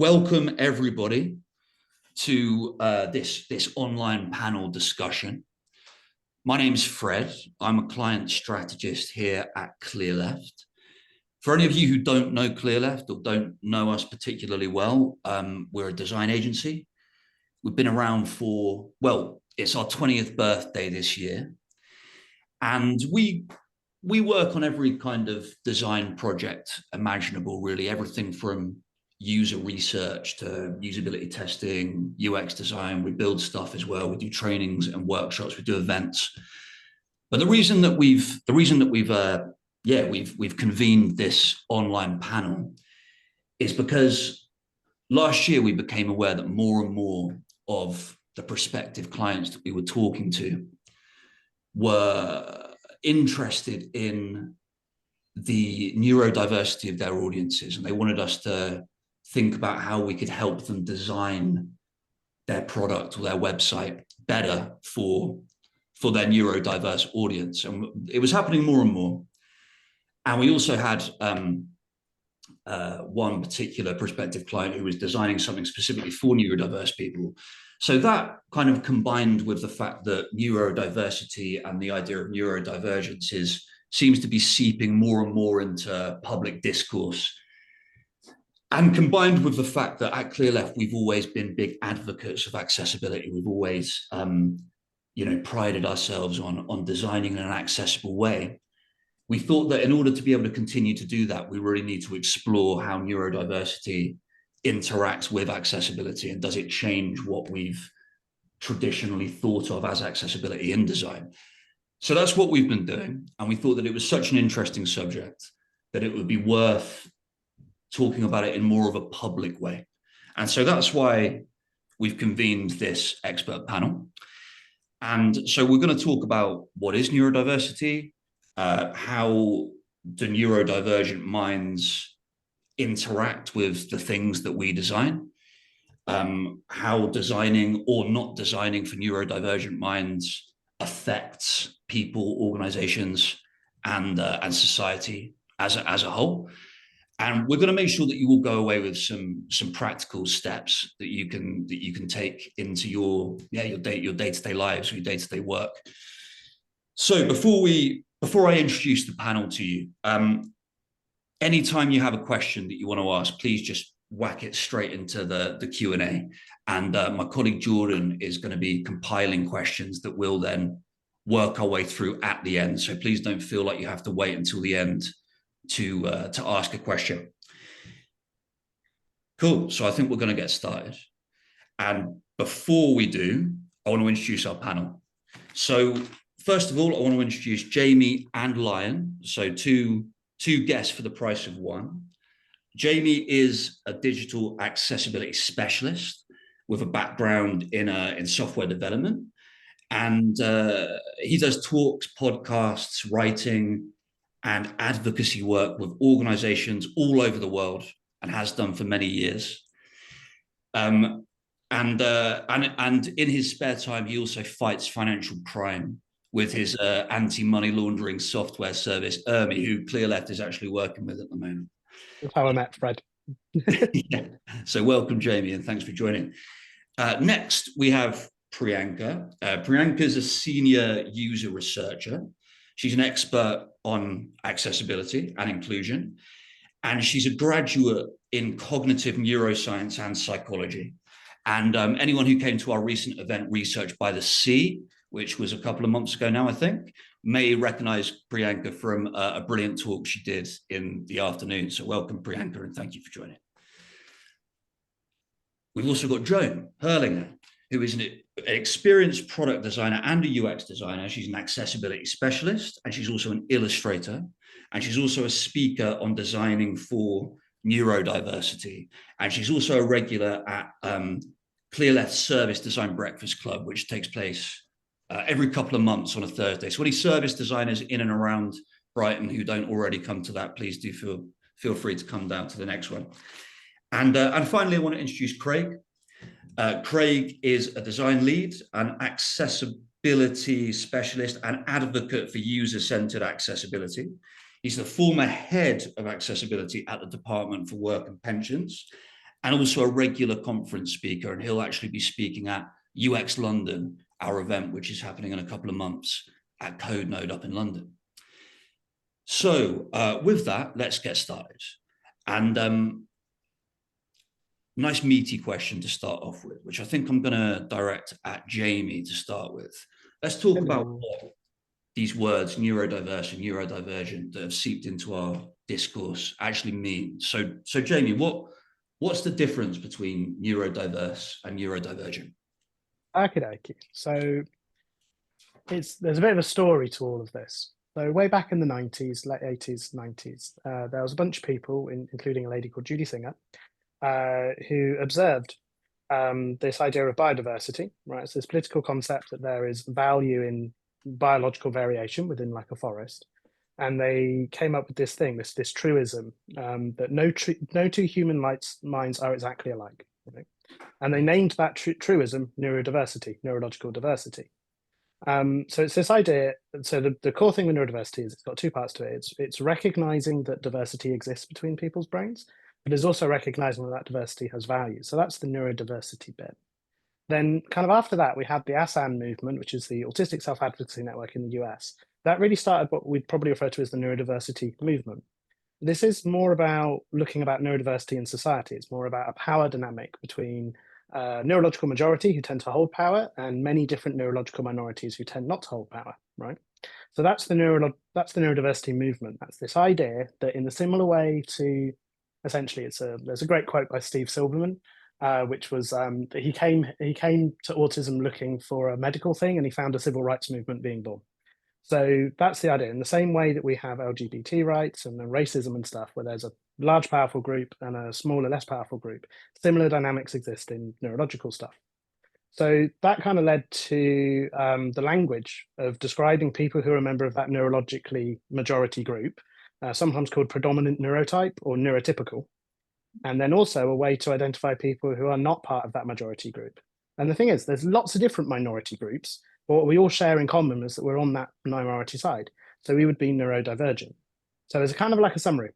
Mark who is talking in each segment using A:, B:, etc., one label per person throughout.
A: Welcome everybody to this online panel discussion. My name's Fred. I'm a client strategist here at Clearleft. For any of you who don't know Clearleft or don't know us particularly well, we're a design agency. We've been around for, well, it's our 20th birthday this year. And we work on every kind of design project imaginable, really, everything from user research to usability testing, UX design. We build stuff as well. We do trainings and workshops. We do events. But the reason that we've convened this online panel is because last year we became aware that more and more of the prospective clients that we were talking to were interested in the neurodiversity of their audiences, and they wanted us to think about how we could help them design their product or their website better for their neurodiverse audience. And it was happening more and more. And we also had one particular prospective client who was designing something specifically for neurodiverse people. So that kind of combined with the fact that neurodiversity and the idea of neurodivergence seems to be seeping more and more into public discourse. And combined with the fact that at Clearleft, we've always been big advocates of accessibility. We've always, prided ourselves on designing in an accessible way. We thought that in order to be able to continue to do that, we really need to explore how neurodiversity interacts with accessibility, and does it change what we've traditionally thought of as accessibility in design. So that's what we've been doing. And we thought that it was such an interesting subject that it would be worth talking about it in more of a public way. And so that's why we've convened this expert panel. And so we're going to talk about what is neurodiversity, how do neurodivergent minds interact with the things that we design, how designing or not designing for neurodivergent minds affects people, organizations, and society as a whole. And we're going to make sure that you will go away with some practical steps that you can take into your day-to-day lives or your day-to-day work. So before I introduce the panel to you, anytime you have a question that you want to ask, please just whack it straight into the Q&A. And my colleague Jordan is going to be compiling questions that we'll then work our way through at the end. So please don't feel like you have to wait until the end to ask a question. Cool. So I think we're going to get started. And before we do, I want to introduce our panel. So first of all, I want to introduce Jamie and Lion. So two guests for the price of one. Jamie is a digital accessibility specialist with a background in software development. And he does talks, podcasts, writing, and advocacy work with organizations all over the world, and has done for many years. And in his spare time, he also fights financial crime with his anti-money laundering software service, ERMI, who Clearleft is actually working with at the moment.
B: That's how I met Fred.
A: Yeah. So welcome, Jamie, and thanks for joining. Next, we have Priyanca. Priyanca is a senior user researcher. She's an expert on accessibility and inclusion, and she's a graduate in cognitive neuroscience and psychology. And anyone who came to our recent event, Research by the Sea, which was a couple of months ago now, I think, may recognize Priyanca from a brilliant talk she did in the afternoon. So welcome, Priyanca, and thank you for joining. We've also got Joan Herlinger, who is an experienced product designer and a UX designer. She's an accessibility specialist, and she's also an illustrator, and she's also a speaker on designing for neurodiversity. And she's also a regular at Clearleft's Service Design Breakfast Club, which takes place every couple of months on a Thursday. So any service designers in and around Brighton who don't already come to that, please do feel free to come down to the next one. And finally, I want to introduce Craig. Craig is a design lead, an accessibility specialist, and advocate for user-centered accessibility. He's the former head of accessibility at the Department for Work and Pensions, and also a regular conference speaker. And he'll actually be speaking at UX London, our event, which is happening in a couple of months at Code Node up in London. So with that, let's get started. And nice meaty question to start off with, which I think I'm going to direct at Jamie to start with. Let's talk about what these words neurodiverse and neurodivergent that have seeped into our discourse actually mean. So Jamie, what's the difference between neurodiverse and neurodivergent?
B: Okay. So there's a bit of a story to all of this. So way back in the 90s, late 80s, 90s, there was a bunch of people, including a lady called Judy Singer, who observed this idea of biodiversity, right? So this political concept that there is value in biological variation within like a forest. And they came up with this thing, this truism, that no two human minds are exactly alike. Right? And they named that truism neurodiversity, neurological diversity. So it's this idea. So the core thing with neurodiversity is it's got two parts to it. It's recognizing that diversity exists between people's brains, but it's also recognizing that diversity has value. So that's the neurodiversity bit. Then kind of after that, we had the ASAN movement, which is the Autistic Self-Advocacy Network in the US. That really started what we'd probably refer to as the neurodiversity movement. This is more about looking about neurodiversity in society. It's more about a power dynamic between neurological majority who tend to hold power and many different neurological minorities who tend not to hold power, right? So that's the neurodiversity movement. That's this idea that in a similar way to, essentially, there's a great quote by Steve Silverman, which was that he came to autism looking for a medical thing, and he found a civil rights movement being born. So that's the idea. In the same way that we have LGBT rights and racism and stuff, where there's a large, powerful group and a smaller, less powerful group, similar dynamics exist in neurological stuff. So that kind of led to the language of describing people who are a member of that neurologically majority group, sometimes called predominant neurotype or neurotypical. And then also a way to identify people who are not part of that majority group. And the thing is, there's lots of different minority groups, but what we all share in common is that we're on that minority side. So we would be neurodivergent. So there's a kind of like a summary.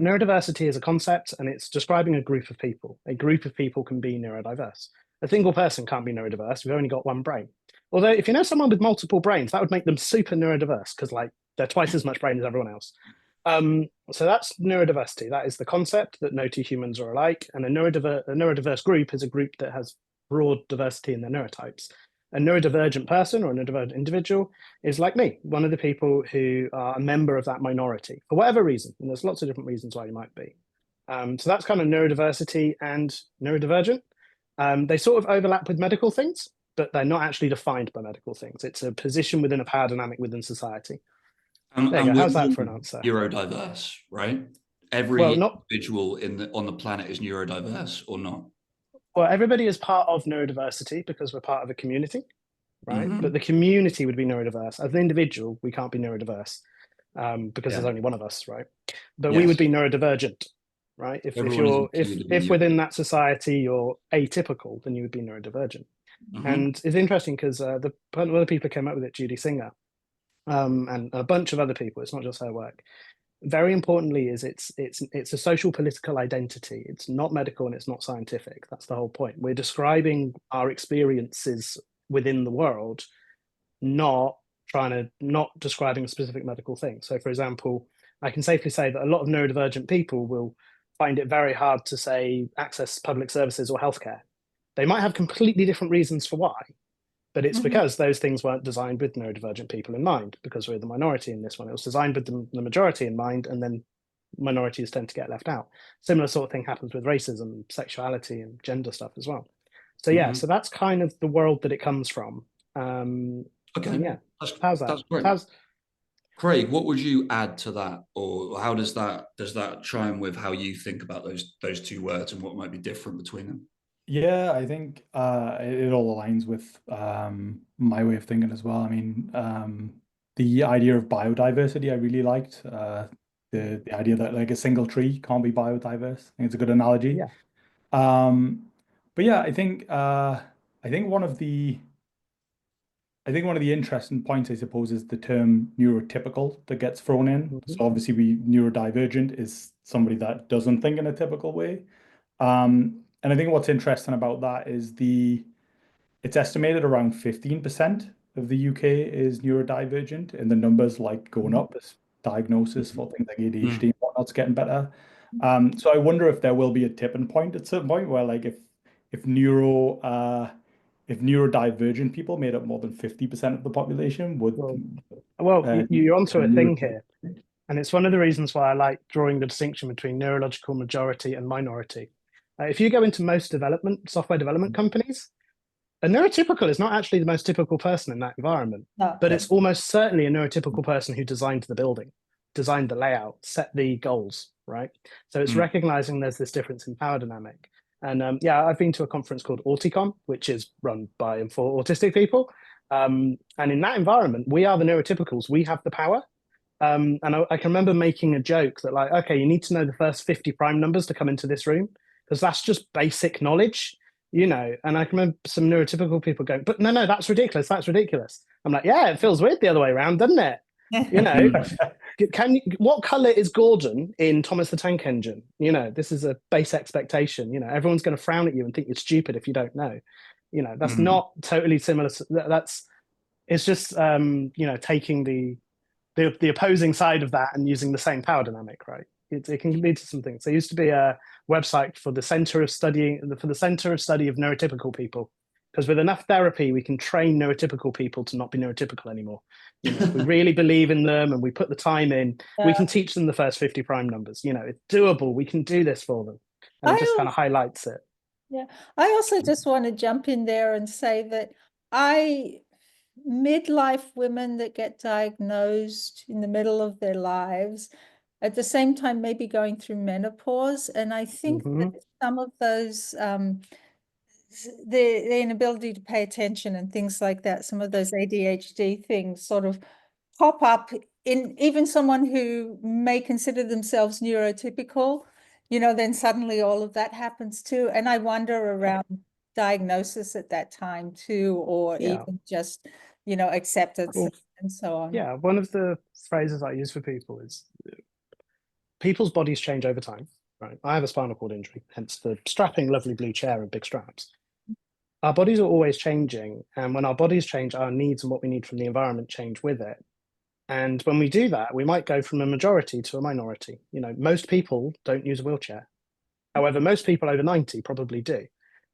B: Neurodiversity is a concept, and it's describing a group of people. A group of people can be neurodiverse. A single person can't be neurodiverse. We've only got one brain. Although if you know someone with multiple brains, that would make them super neurodiverse because like they're twice as much brain as everyone else. So that's neurodiversity. That is the concept that no two humans are alike. And a neurodiverse group is a group that has broad diversity in their neurotypes. A neurodivergent person or a neurodivergent individual is like me, one of the people who are a member of that minority for whatever reason. And there's lots of different reasons why you might be. So that's kind of neurodiversity and neurodivergent. They sort of overlap with medical things, but they're not actually defined by medical things. It's a position within a power dynamic within society. There you go. How's that for an answer?
A: Neurodiverse, right? Every individual on the planet is neurodiverse or not?
B: Well, everybody is part of neurodiversity because we're part of a community, right? But the community would be neurodiverse. As an individual, we can't be neurodiverse because there's only one of us, right? But we would be neurodivergent, right? If within that society you're atypical, then you would be neurodivergent. And it's interesting because one of the people who came up with it, Judy Singer, and a bunch of other people, it's not just her work. Very importantly is it's a social political identity. It's not medical and it's not scientific. That's the whole point. We're describing our experiences within the world, not describing a specific medical thing. So for example, I can safely say that a lot of neurodivergent people will find it very hard to say access public services or healthcare. They might have completely different reasons for why, but it's because those things weren't designed with neurodivergent people in mind, because we're the minority in this one. It was designed with the majority in mind, and then minorities tend to get left out. Similar sort of thing happens with racism, sexuality, and gender stuff as well. So yeah, so that's kind of the world that it comes from.
A: Okay,
B: yeah,
A: how's that? That's great. Craig, what would you add to that, or how does that chime with how you think about those two words and what might be different between them?
C: Yeah, I think it all aligns with my way of thinking as well. I mean, the idea of biodiversity I really liked. The idea that like a single tree can't be biodiverse. I think it's a good analogy.
B: Yeah.
C: But yeah, I think one of the interesting points, I suppose, is the term neurotypical that gets thrown in. So obviously neurodivergent is somebody that doesn't think in a typical way. And I think what's interesting about that is it's estimated around 15% of the UK is neurodivergent, and the numbers like going up as diagnosis for things like ADHD and whatnot's getting better. So I wonder if there will be a tipping point at some point where like if neurodivergent people made up more than 50% of the population would
B: you're onto a thing here. And it's one of the reasons why I like drawing the distinction between neurological majority and minority. If you go into most software development companies, a neurotypical is not actually the most typical person in that environment, but it's almost certainly a neurotypical person who designed the building, designed the layout, set the goals, right? So it's recognizing there's this difference in power dynamic. And yeah, I've been to a conference called Auticon, which is run by and for autistic people. And in that environment, we are the neurotypicals. We have the power. And I can remember making a joke that like, okay, you need to know the first 50 prime numbers to come into this room, because that's just basic knowledge, you know. And I can remember some neurotypical people going, but no, that's ridiculous. That's ridiculous. I'm like, yeah, it feels weird the other way around, doesn't it? You know, what color is Gordon in Thomas the Tank Engine? You know, this is a base expectation. You know, everyone's going to frown at you and think you're stupid if you don't know. You know, that's not totally similar. It's just, you know, taking the opposing side of that and using the same power dynamic, right? It can lead to some things. There used to be a website for the Center of Study of Neurotypical People, because with enough therapy, we can train neurotypical people to not be neurotypical anymore. You know, if we really believe in them and we put the time in, we can teach them the first 50 prime numbers. You know, it's doable. We can do this for them. And it just kind of highlights it.
D: Yeah. I also just want to jump in there and say that midlife women that get diagnosed in the middle of their lives, at the same time maybe going through menopause, and I think that some of those the inability to pay attention and things like that, some of those ADHD things sort of pop up in even someone who may consider themselves neurotypical, you know, then suddenly all of that happens too. And I wonder around diagnosis at that time too, or even just, you know, acceptance and so on.
B: Yeah, one of the phrases I use for people is people's bodies change over time, right? I have a spinal cord injury, hence the strapping lovely blue chair and big straps. Our bodies are always changing, and when our bodies change, our needs and what we need from the environment change with it. And when we do that, we might go from a majority to a minority. You know, most people don't use a wheelchair. However, most people over 90 probably do.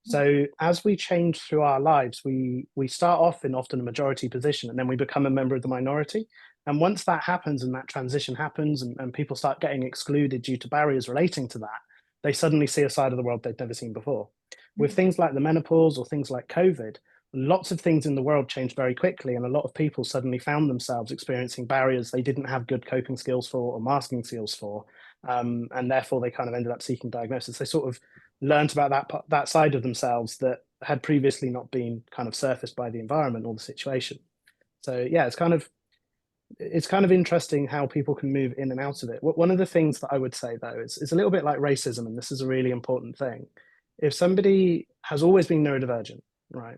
B: So as we change through our lives, we start off in often a majority position, and then we become a member of the minority. And once that happens and that transition happens and people start getting excluded due to barriers relating to that, they suddenly see a side of the world they've never seen before. With things like the menopause or things like COVID, lots of things in the world changed very quickly, and a lot of people suddenly found themselves experiencing barriers they didn't have good coping skills for or masking skills for, and therefore they kind of ended up seeking diagnosis. They sort of learned about that side of themselves that had previously not been kind of surfaced by the environment or the situation. So yeah, it's kind of interesting how people can move in and out of it. One of the things that I would say though is a little bit like racism, and this is a really important thing. If somebody has always been neurodivergent, right?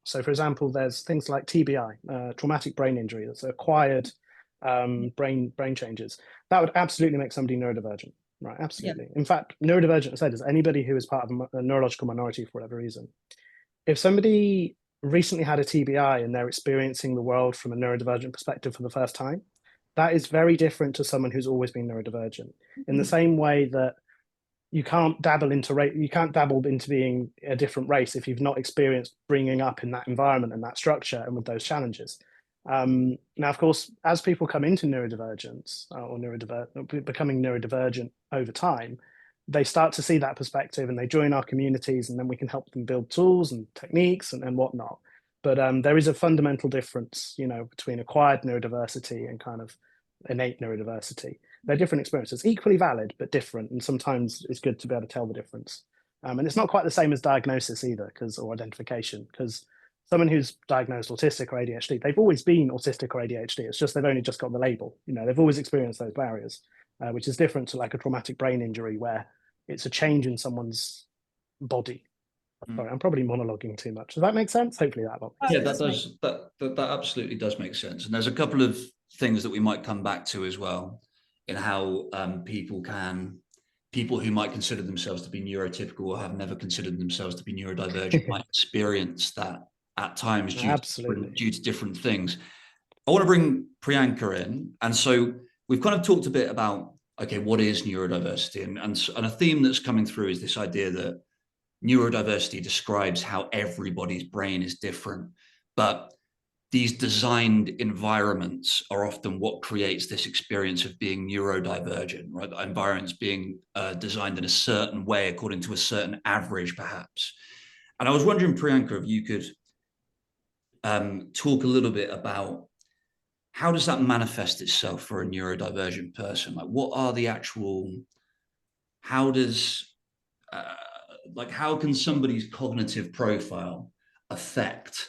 B: So for example, there's things like TBI, traumatic brain injury, that's acquired brain changes. That would absolutely make somebody neurodivergent, right? Absolutely. Yeah. In fact, neurodivergent, I said, is anybody who is part of a neurological minority for whatever reason. If somebody recently had a TBI and they're experiencing the world from a neurodivergent perspective for the first time, that is very different to someone who's always been neurodivergent. In the same way that you can't dabble into being a different race if you've not experienced bringing up in that environment and that structure and with those challenges. Now, of course, as people come into neurodivergence or becoming neurodivergent over time, they start to see that perspective and they join our communities, and then we can help them build tools and techniques and whatnot. But there is a fundamental difference, you know, between acquired neurodiversity and kind of innate neurodiversity. They're different experiences, equally valid, but different. And sometimes it's good to be able to tell the difference. And it's not quite the same as diagnosis either, or identification, because someone who's diagnosed autistic or ADHD, they've always been autistic or ADHD. It's just they've only just got the label. You know, they've always experienced those barriers, which is different to like a traumatic brain injury where it's a change in someone's body. Sorry, I'm probably monologuing too much. Does that make sense? Hopefully that will.
A: Yeah, that does. That absolutely does make sense. And there's a couple of things that we might come back to as well in how people can people who might consider themselves to be neurotypical or have never considered themselves to be neurodivergent might experience that at times due to different things. I want to bring Priyanka in. And so we've kind of talked a bit about, okay, what is neurodiversity? And a theme that's coming through is this idea that neurodiversity describes how everybody's brain is different. But these designed environments are often what creates this experience of being neurodivergent, right? The environments being designed in a certain way according to a certain average, perhaps. And I was wondering, Priyanka, if you could talk a little bit about how does that manifest itself for a neurodivergent person? Like, what are the actual, how does, how can somebody's cognitive profile affect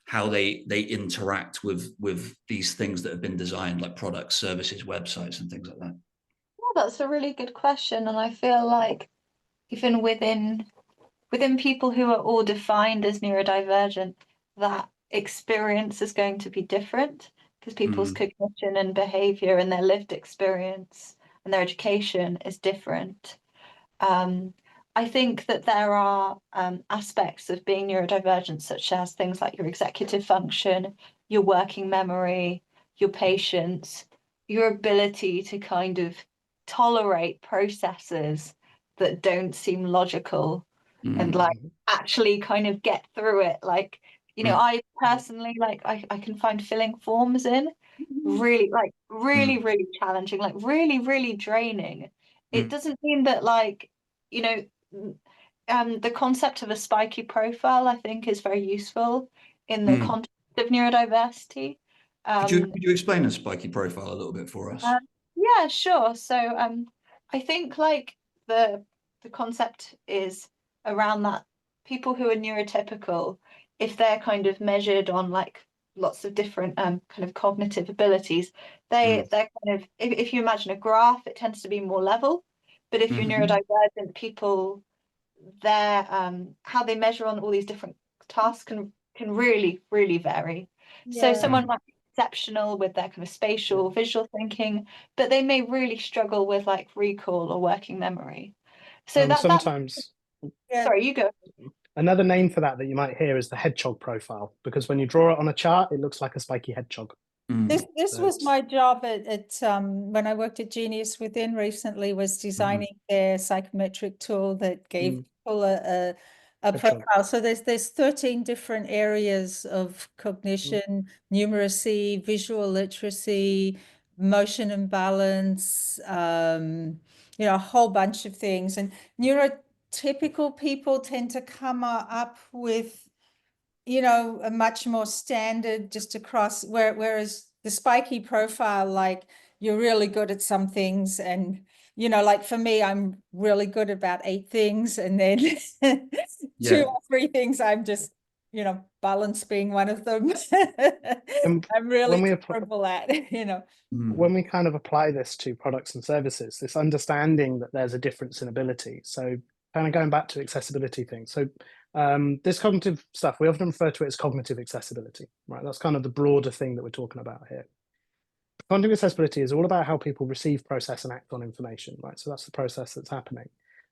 A: how they interact with these things that have been designed, like products, services, websites, and things like that?
E: Yeah, that's a really good question. And I feel like even within people who are all defined as neurodivergent, that experience is going to be different, because people's cognition and behavior and their lived experience and their education is different. I think that there are aspects of being neurodivergent, such as things like your executive function, your working memory, your patience, your ability to kind of tolerate processes that don't seem logical and like actually kind of get through it. Like, you know, I personally, like, I can find filling forms in really, like, really challenging, like really draining. It doesn't mean that, like, you know, the concept of a spiky profile, I think, is very useful in the context of neurodiversity.
A: Could you explain a spiky profile a little bit for us?
E: Yeah, sure. So I think like the concept is around that people who are neurotypical, if they're kind of measured on like lots of different kind of cognitive abilities, they're kind of, if you imagine a graph, it tends to be more level. But if you're neurodivergent, people, their how they measure on all these different tasks can really vary. So someone might be exceptional with their kind of spatial visual thinking, but they may really struggle with like recall or working memory. So that
B: sometimes
E: sorry, you go.
B: Another name for that you might hear is the hedgehog profile, because when you draw it on a chart, it looks like a spiky hedgehog.
D: This was my job at when I worked at Genius Within recently, was designing their psychometric tool that gave people a profile. So there's 13 different areas of cognition, numeracy, visual literacy, motion and balance, you know, a whole bunch of things. And neurotypical people tend to come up with, you know, a much more standard just across, whereas the spiky profile, like, you're really good at some things, and, you know, like for me, I'm really good at about 8 things, and then 2 or 3 things I'm just, you know, balance being one of them. I'm really terrible at, you know.
B: When we kind of apply this to products and services, this understanding that there's a difference in ability. So kind of going back to accessibility things. So this cognitive stuff, we often refer to it as cognitive accessibility, right? That's kind of the broader thing that we're talking about here. Cognitive accessibility is all about how people receive, process, and act on information, right? So that's the process that's happening.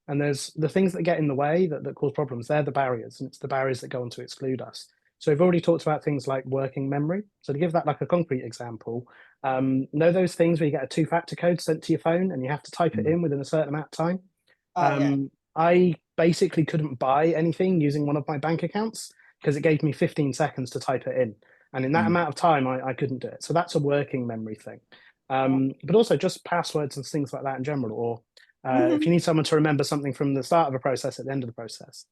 B: And there's the things that get in the way that cause problems. They're the barriers, and it's the barriers that go on to exclude us. So we've already talked about things like working memory. So to give that like a concrete example, know those things where you get a 2-factor code sent to your phone and you have to type it in within a certain amount of time? I basically couldn't buy anything using one of my bank accounts because it gave me 15 seconds to type it in. And in that amount of time, I couldn't do it. So that's a working memory thing. But also just passwords and things like that in general, or if you need someone to remember something from the start of a process at the end of the process.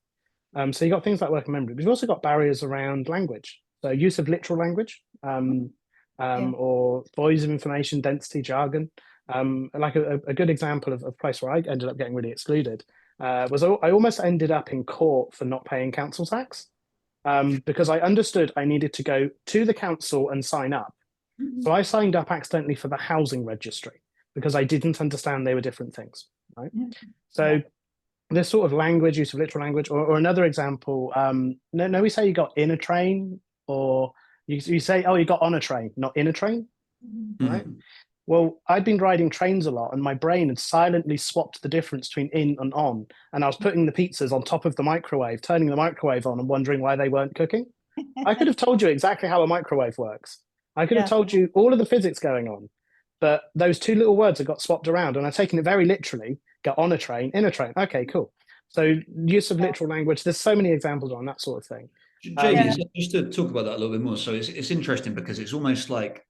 B: So you've got things like working memory, but you've also got barriers around language. So use of literal language, or voids of information, density, jargon. Like a good example of a place where I ended up getting really excluded was I almost ended up in court for not paying council tax, because I understood I needed to go to the council and sign up. So I signed up accidentally for the housing registry because I didn't understand they were different things, right? So this sort of language, use of literal language, or another example, no, we say you got in a train, or you say, oh, you got on a train, not in a train, right? Well, I'd been riding trains a lot and my brain had silently swapped the difference between in and on. And I was putting the pizzas on top of the microwave, turning the microwave on and wondering why they weren't cooking. I could have told you exactly how a microwave works. I could have told you all of the physics going on. But those two little words have got swapped around and I've taken it very literally. Get on a train, in a train. Okay, cool. So use of literal language. There's so many examples on that sort of thing.
A: Jamie, just to talk about that a little bit more. So it's interesting because it's almost like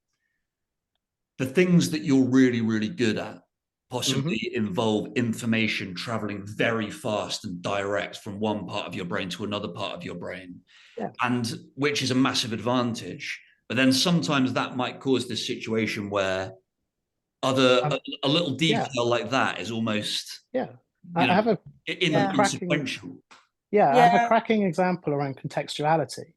A: the things that you're really, really good at possibly involve information traveling very fast and direct from one part of your brain to another part of your brain, and which is a massive advantage. But then sometimes that might cause this situation where a little detail like that is almost
B: I have a
A: insequential.
B: I have a cracking example around contextuality.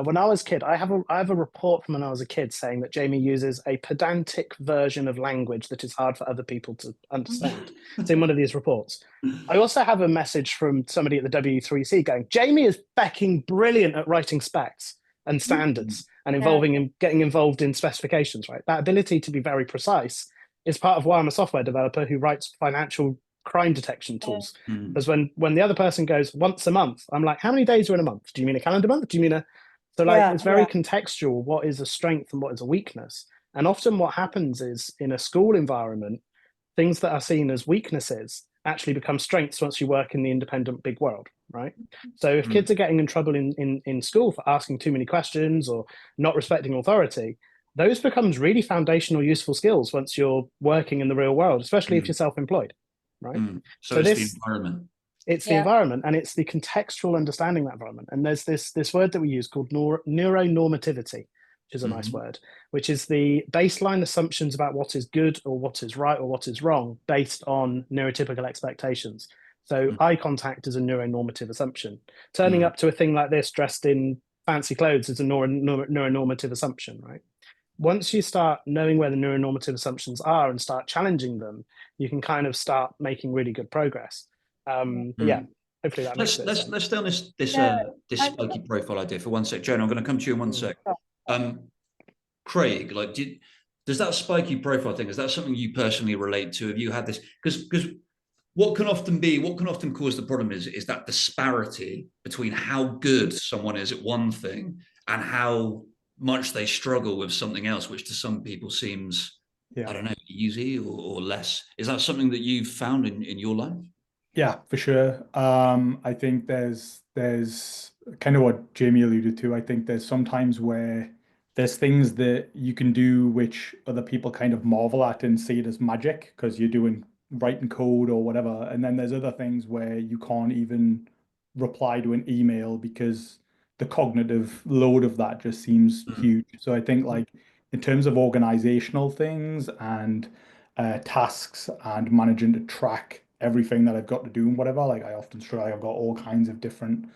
B: When I was a kid, I have a report from when I was a kid saying that Jamie uses a pedantic version of language that is hard for other people to understand. It's in one of these reports. I also have a message from somebody at the W3C going, Jamie is becking brilliant at writing specs and standards and getting involved in specifications, right? That ability to be very precise is part of why I'm a software developer who writes financial crime detection tools. Because when the other person goes once a month, I'm like, how many days are in a month? Do you mean a calendar month? Do you mean it's very contextual, what is a strength and what is a weakness. And often what happens is in a school environment, things that are seen as weaknesses actually become strengths once you work in the independent big world, right? So if kids are getting in trouble in school for asking too many questions or not respecting authority, those becomes really foundational, useful skills once you're working in the real world, especially if you're self-employed, right?
A: So it's the environment.
B: It's the environment, and it's the contextual understanding of that environment. And there's this word that we use called neuronormativity, which is a nice word, which is the baseline assumptions about what is good or what is right or what is wrong based on neurotypical expectations. So eye contact is a neuronormative assumption. Turning up to a thing like this dressed in fancy clothes is a neuronormative assumption, right? Once you start knowing where the neuronormative assumptions are and start challenging them, you can kind of start making really good progress. Hopefully that makes sense.
A: Let's stay on this spiky profile idea for one sec. Joan, I'm going to come to you in one sec. Craig, like, does that spiky profile thing, is that something you personally relate to? Have you had this? Because what can often cause the problem is that disparity between how good someone is at one thing and how much they struggle with something else, which to some people seems, I don't know, easy or less. Is that something that you've found in your life?
C: Yeah, for sure. I think there's kind of what Jamie alluded to. I think there's sometimes where there's things that you can do which other people kind of marvel at and see it as magic because you're writing code or whatever. And then there's other things where you can't even reply to an email because the cognitive load of that just seems huge. So I think like in terms of organizational things and tasks and managing to track everything that I've got to do and whatever, like I often struggle. I've got all kinds of different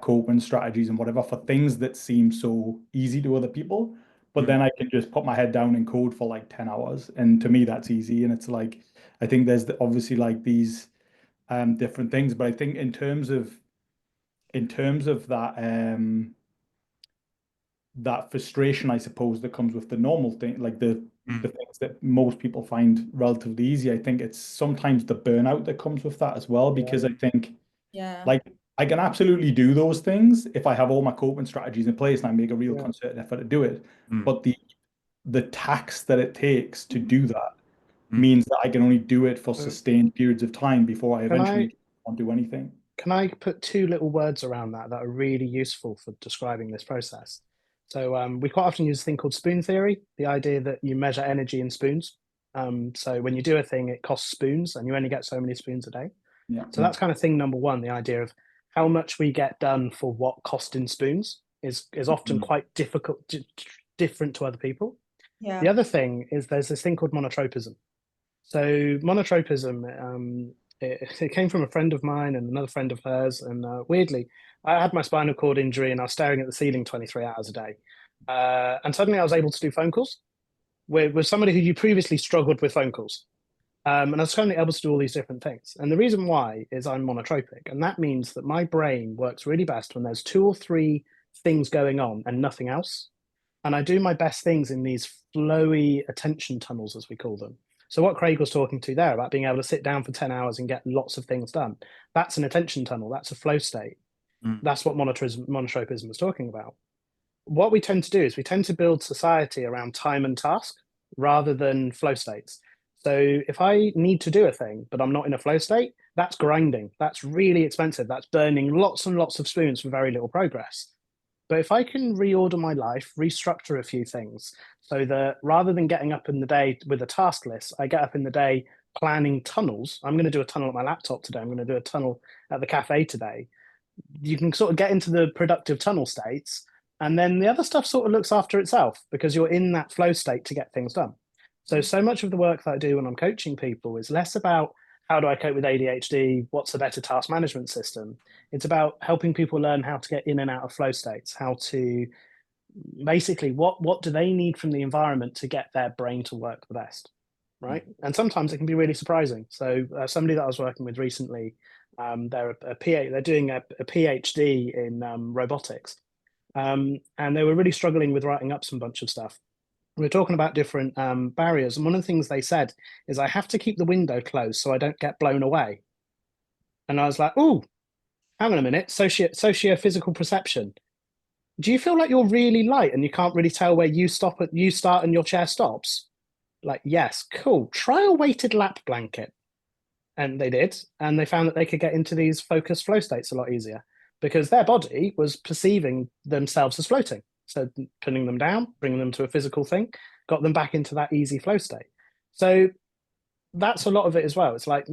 C: coping strategies and whatever for things that seem so easy to other people, but then I can just put my head down and code for like 10 hours. And to me, that's easy. And it's like, I think there's obviously like these different things, but I think in terms of that frustration, I suppose, that comes with the normal thing, like the things that most people find relatively easy. I think it's sometimes the burnout that comes with that as well, because I think like I can absolutely do those things if I have all my coping strategies in place and I make a real concerted effort to do it. But the tax that it takes to do that means that I can only do it for sustained periods of time before I eventually won't do anything.
B: Can I put two little words around that are really useful for describing this process? So we quite often use a thing called spoon theory, the idea that you measure energy in spoons. So when you do a thing, it costs spoons and you only get so many spoons a day. So that's kind of thing number one, the idea of how much we get done for what cost in spoons is often quite different to other people. The other thing is there's this thing called monotropism. So monotropism, it came from a friend of mine and another friend of hers. And weirdly, I had my spinal cord injury and I was staring at the ceiling 23 hours a day. And suddenly I was able to do phone calls with somebody who you previously struggled with phone calls. And I was suddenly able to do all these different things. And the reason why is I'm monotropic. And that means that my brain works really best when there's 2 or 3 things going on and nothing else. and I do my best things in these flowy attention tunnels, as we call them. So what Craig was talking to there about being able to sit down for 10 hours and get lots of things done, that's an attention tunnel, that's a flow state. That's what monotropism was talking about. What we tend to do is we tend to build society around time and task rather than flow states. So if I need to do a thing, but I'm not in a flow state, that's grinding. That's really expensive. That's burning lots and lots of spoons for very little progress. But if I can reorder my life, restructure a few things so that rather than getting up in the day with a task list, I get up in the day planning tunnels. I'm going to do a tunnel at my laptop today. I'm going to do a tunnel at the cafe today. You can sort of get into the productive tunnel states, and then the other stuff sort of looks after itself because you're in that flow state to get things done. So much of the work that I do when I'm coaching people is less about how do I cope with ADHD, what's a better task management system. It's about helping people learn how to get in and out of flow states, how to basically what do they need from the environment to get their brain to work the best, right? And sometimes it can be really surprising. So somebody that I was working with recently, they're doing a PhD in robotics, and they were really struggling with writing up some bunch of stuff. We were talking about different barriers, and one of the things they said is I have to keep the window closed so I don't get blown away. And I was like, oh, hang on a minute, socio-physical perception. Do you feel like you're really light and you can't really tell where you start and your chair stops? Like, yes, cool. Try a weighted lap blanket. And they did, and they found that they could get into these focused flow states a lot easier because their body was perceiving themselves as floating. So putting them down, bringing them to a physical thing, got them back into that easy flow state. So that's a lot of it as well. It's like,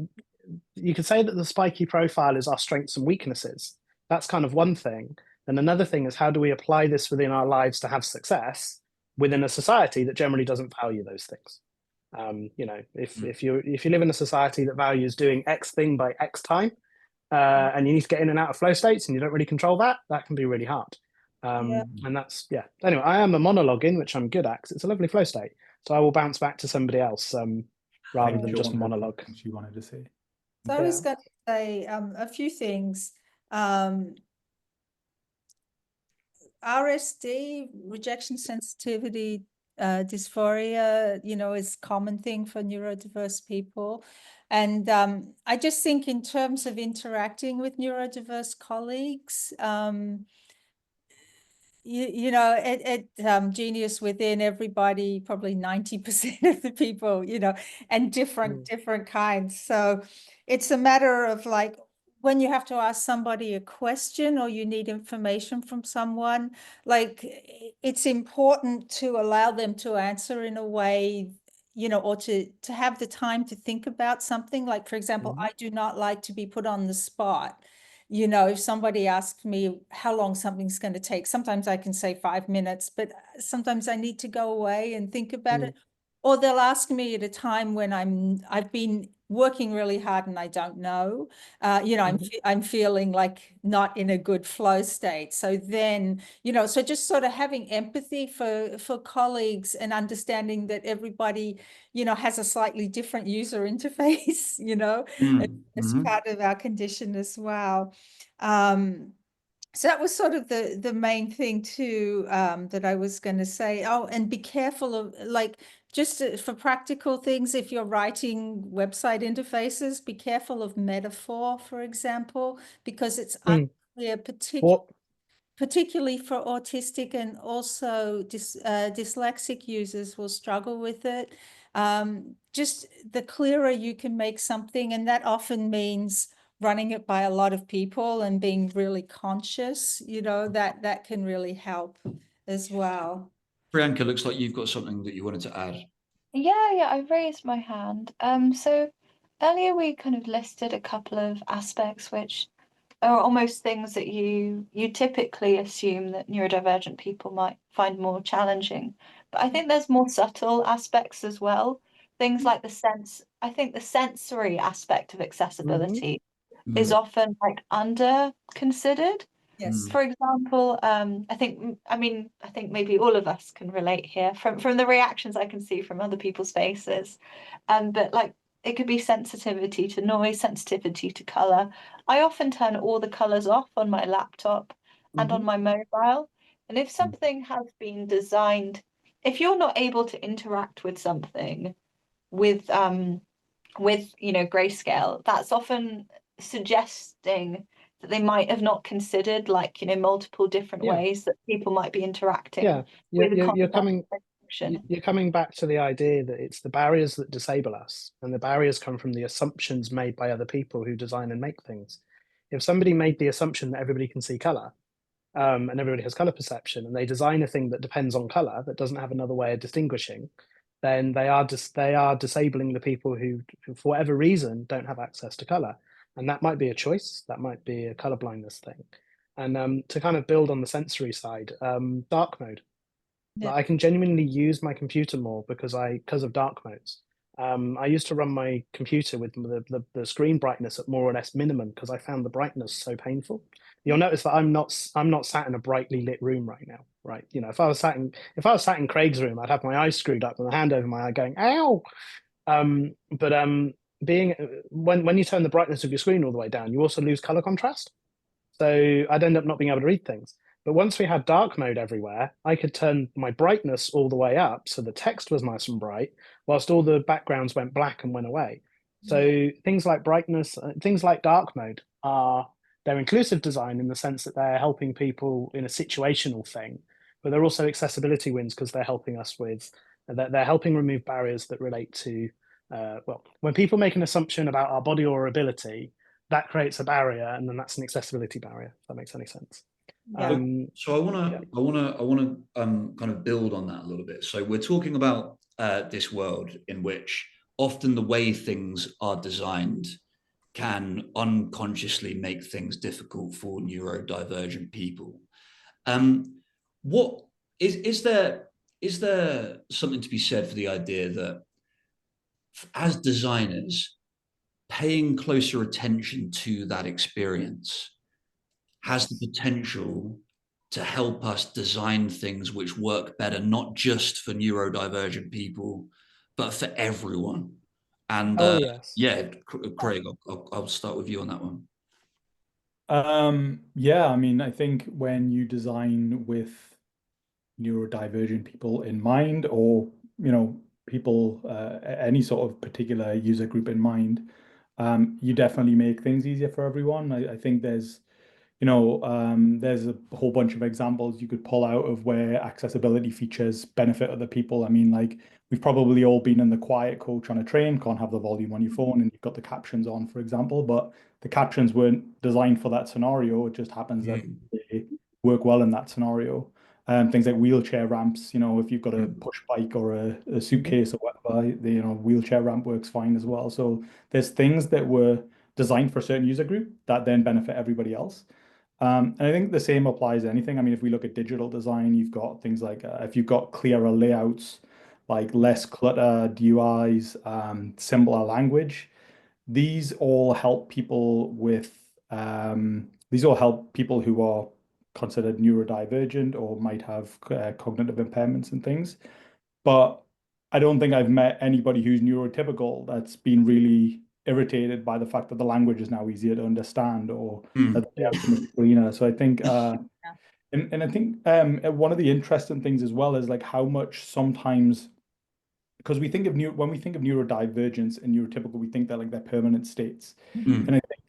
B: you could say that the spiky profile is our strengths and weaknesses. That's kind of one thing. And another thing is how do we apply this within our lives to have success within a society that generally doesn't value those things? If you live in a society that values doing X thing by X time, and you need to get in and out of flow states and you don't really control that, that can be really hard. And that's, anyway, I am a monologuing, which I'm good at because it's a lovely flow state. So I will bounce back to somebody else rather than just monologue.
C: She wanted to say.
D: So I was going to say a few things. RSD, rejection sensitivity dysphoria, is a common thing for neurodiverse people. And I just think in terms of interacting with neurodiverse colleagues, Genius Within, everybody, probably 90% of the people, and different kinds. So it's a matter of like, when you have to ask somebody a question or you need information from someone, like it's important to allow them to answer in a way, or to have the time to think about something. Like, for example, I do not like to be put on the spot. If somebody asks me how long something's going to take, sometimes I can say 5 minutes, but sometimes I need to go away and think about it. Or they'll ask me at a time when I've been working really hard and I don't know, I'm feeling like not in a good flow state. So then, so just sort of having empathy for colleagues and understanding that everybody, has a slightly different user interface, as part of our condition as well. So that was sort of the main thing too, that I was going to say. Oh, and be careful of, like, just for practical things, if you're writing website interfaces, be careful of metaphor, for example, because it's unclear, particularly for autistic, and also dyslexic users will struggle with it. Just the clearer you can make something, and that often means running it by a lot of people and being really conscious, that can really help as well.
A: Priyanka, looks like you've got something that you wanted to add.
E: Yeah, I raised my hand. So earlier we kind of listed a couple of aspects which are almost things that you typically assume that neurodivergent people might find more challenging. But I think there's more subtle aspects as well. Things like I think the sensory aspect of accessibility is often like under considered.
D: Yes.
E: For example, I think maybe all of us can relate here from the reactions I can see from other people's faces. But like, it could be sensitivity to noise, sensitivity to color. I often turn all the colors off on my laptop and on my mobile. And if something has been designed, if you're not able to interact with something with grayscale, that's often suggesting that they might have not considered multiple different ways that people might be interacting with a
B: you're coming back to the idea that it's the barriers that disable us, and the barriers come from the assumptions made by other people who design and make things. If somebody made the assumption that everybody can see color, and everybody has color perception, and they design a thing that depends on color, that doesn't have another way of distinguishing, then they are disabling the people who, for whatever reason, don't have access to color. And that might be a choice, that might be a color blindness thing. And to kind of build on the sensory side, dark mode.
D: Yeah.
B: Like, I can genuinely use my computer more because of dark modes. I used to run my computer with the screen brightness at more or less minimum because I found the brightness so painful. You'll notice that I'm not sat in a brightly lit room right now, right? You know, if I was sat in Craig's room, I'd have my eyes screwed up and a hand over my eye going, ow. Being when you turn the brightness of your screen all the way down, you also lose color contrast. So I'd end up not being able to read things. But once we had dark mode everywhere, I could turn my brightness all the way up so the text was nice and bright, whilst all the backgrounds went black and went away. So things like brightness, things like dark mode they're inclusive design in the sense that they're helping people in a situational thing, but they're also accessibility wins because they're helping us with, they're helping remove barriers that relate to, when people make an assumption about our body or ability, that creates a barrier, and then that's an accessibility barrier, if that makes any sense.
D: Yeah.
A: So I want to kind of build on that a little bit. So we're talking about this world in which often the way things are designed can unconsciously make things difficult for neurodivergent people. What is there something to be said for the idea that as designers, paying closer attention to that experience has the potential to help us design things which work better, not just for neurodivergent people, but for everyone? And
B: yes.
A: yeah, Craig, I'll start with you on that one.
C: Yeah, I mean, I think when you design with neurodivergent people in mind, or people any sort of particular user group in mind, you definitely make things easier for everyone. I think there's there's a whole bunch of examples you could pull out of where accessibility features benefit other people. I mean, like, we've probably all been in the quiet coach on a train, can't have the volume on your phone, and you've got the captions on, for example, but the captions weren't designed for that scenario. It just happens that they work well in that scenario. Things like wheelchair ramps, if you've got a push bike or a suitcase or whatever, the wheelchair ramp works fine as well. So there's things that were designed for a certain user group that then benefit everybody else. And I think the same applies to anything. I mean, if we look at digital design, you've got things like if you've got clearer layouts, like less clutter, UIs, simpler language, these all help people who are considered neurodivergent or might have cognitive impairments and things. But I don't think I've met anybody who's neurotypical that's been really irritated by the fact that the language is now easier to understand, or that the outcome is cleaner. So I think, and I think one of the interesting things as well is like how much sometimes, because when we think of neurodivergence and neurotypical, we think that like they're permanent states. And I think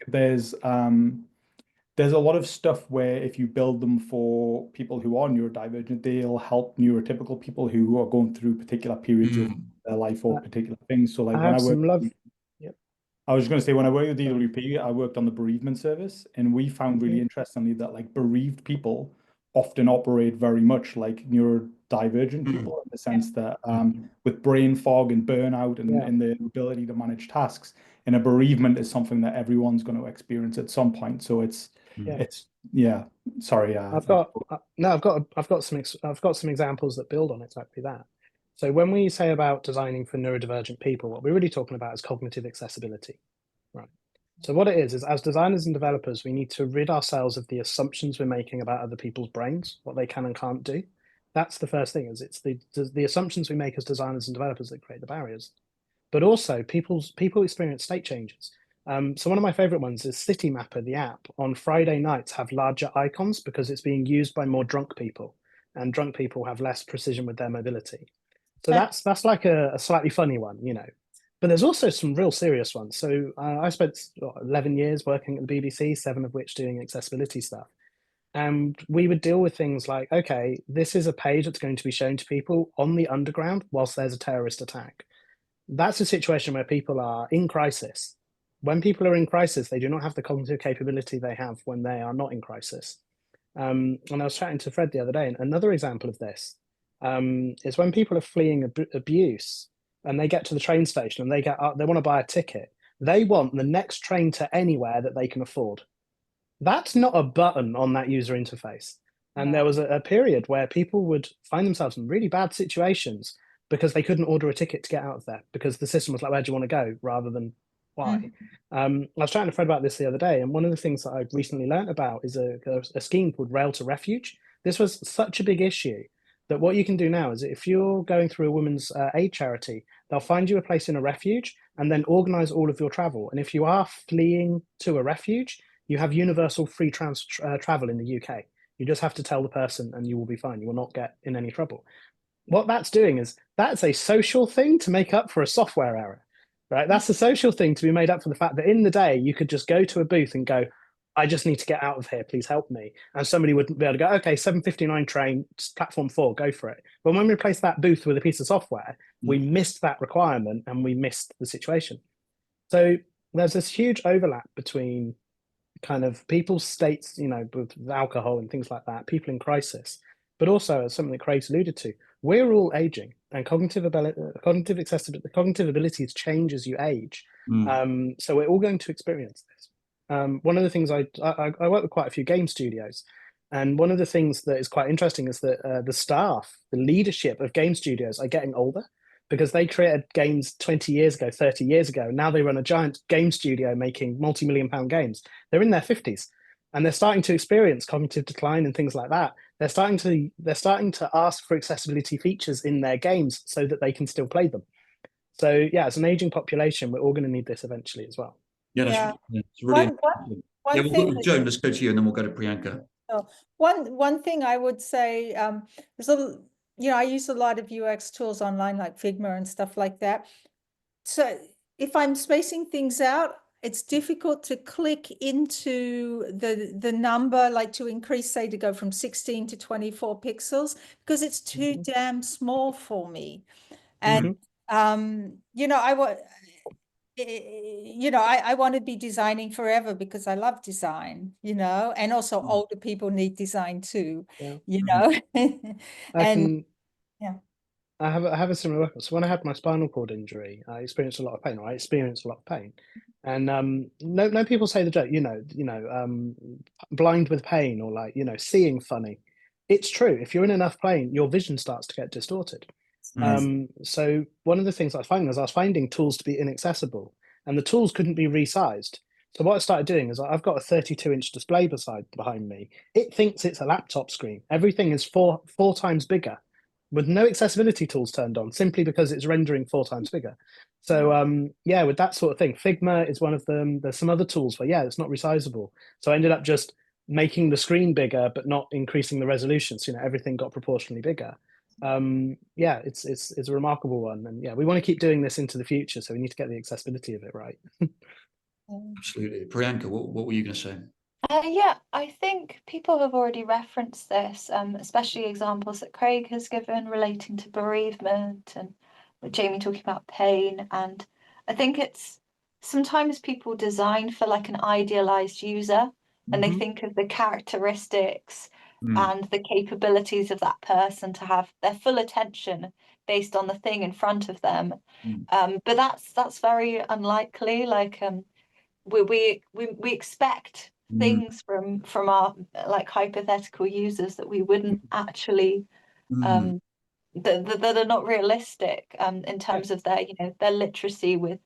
C: there's a lot of stuff where if you build them for people who are neurodivergent, they'll help neurotypical people who are going through particular periods of their life or particular things. So like when I was just going to say, when I worked at DWP, I worked on the bereavement service, and we found really interestingly that like bereaved people often operate very much like neurodivergent people, in the sense that with brain fog and burnout and the ability to manage tasks, and a bereavement is something that everyone's going to experience at some point. So sorry.
B: I've got some examples that build on exactly that. So when we say about designing for neurodivergent people, what we're really talking about is cognitive accessibility, right? So what it is as designers and developers, we need to rid ourselves of the assumptions we're making about other people's brains, what they can and can't do. That's the first thing, is it's the assumptions we make as designers and developers that create the barriers. But also people experience state changes. So one of my favorite ones is City Mapper, the app. On Friday nights have larger icons because it's being used by more drunk people. and drunk people have less precision with their mobility. So that's like a slightly funny one, you know. But there's also some real serious ones. So I spent 11 years working at the BBC, 7 of which doing accessibility stuff. And we would deal with things like, okay, this is a page that's going to be shown to people on the underground whilst there's a terrorist attack. That's a situation where people are in crisis. When people are in crisis, they do not have the cognitive capability they have when they are not in crisis. And I was chatting to Fred the other day, and another example of this is when people are fleeing abuse and they get to the train station and they want to buy a ticket. They want the next train to anywhere that they can afford. That's not a button on that user interface. And there was a period where people would find themselves in really bad situations because they couldn't order a ticket to get out of there because the system was like, where do you want to go, rather than why. I was chatting to Fred about this the other day, and one of the things that I recently learned about is a scheme called Rail to Refuge. This was such a big issue that what you can do now is if you're going through a women's aid charity, they'll find you a place in a refuge and then organize all of your travel. And if you are fleeing to a refuge, you have universal free travel in the UK. You just have to tell the person and you will be fine. You will not get in any trouble. What that's doing is that's a social thing to make up for a software error, right? That's a social thing to be made up for the fact that in the day, you could just go to a booth and go, I just need to get out of here, please help me. And somebody would be able to go, okay, 7:59 train, platform 4, go for it. But when we replaced that booth with a piece of software, we missed that requirement and we missed the situation. So there's this huge overlap between kind of people's states, you know, with alcohol and things like that, people in crisis, but also, as something that Craig's alluded to, we're all aging, and cognitive abilities change as you age. So we're all going to experience this. One of the things I work with quite a few game studios, and one of the things that is quite interesting is that the staff, the leadership of game studios are getting older, because they created games 20 years ago, 30 years ago. Now they run a giant game studio making multi-million-pound games. They're in their 50s, and they're starting to experience cognitive decline and things like that. They're starting to ask for accessibility features in their games so that they can still play them. So yeah, as an aging population, we're all going to need this eventually as well.
A: Yeah, it's really
D: one thing.
A: Joan, let's go to you, and then we'll go to Priyanka.
D: So one thing I would say, there's a, you know, I use a lot of UX tools online, like Figma and stuff like that. So if I'm spacing things out, it's difficult to click into the number, like to increase, say, to go from 16 to 24 pixels, because it's too damn small for me. And, you know, I want to be designing forever because I love design, you know, and also older people need design too, you know.
B: I have a similar record. So when I had my spinal cord injury, I experienced a lot of pain. Or I experienced a lot of pain, and no people say the joke, blind with pain, or like, you know, seeing funny. It's true. If you're in enough pain, your vision starts to get distorted. So one of the things I was finding was I was finding tools to be inaccessible, and the tools couldn't be resized. So what I started doing is I've got a 32-inch display behind me. It thinks it's a laptop screen. Everything is four times bigger, with no accessibility tools turned on, simply because it's rendering 4 times bigger. So yeah, with that sort of thing, Figma is one of them. There's some other tools where, yeah, it's not resizable. So I ended up just making the screen bigger, but not increasing the resolution. So, you know, everything got proportionally bigger. Yeah, it's a remarkable one. And yeah, we want to keep doing this into the future. So we need to get the accessibility of it right.
A: Absolutely. Priyanka, what were you going to say?
E: Yeah, I think people have already referenced this, especially examples that Craig has given relating to bereavement, and Jamie talking about pain. And I think it's sometimes people design for like an idealized user, and they think of the characteristics and the capabilities of that person to have their full attention based on the thing in front of them. But that's very unlikely. Like we expect things from our like hypothetical users that we wouldn't actually that are not realistic in terms of their, you know, their literacy with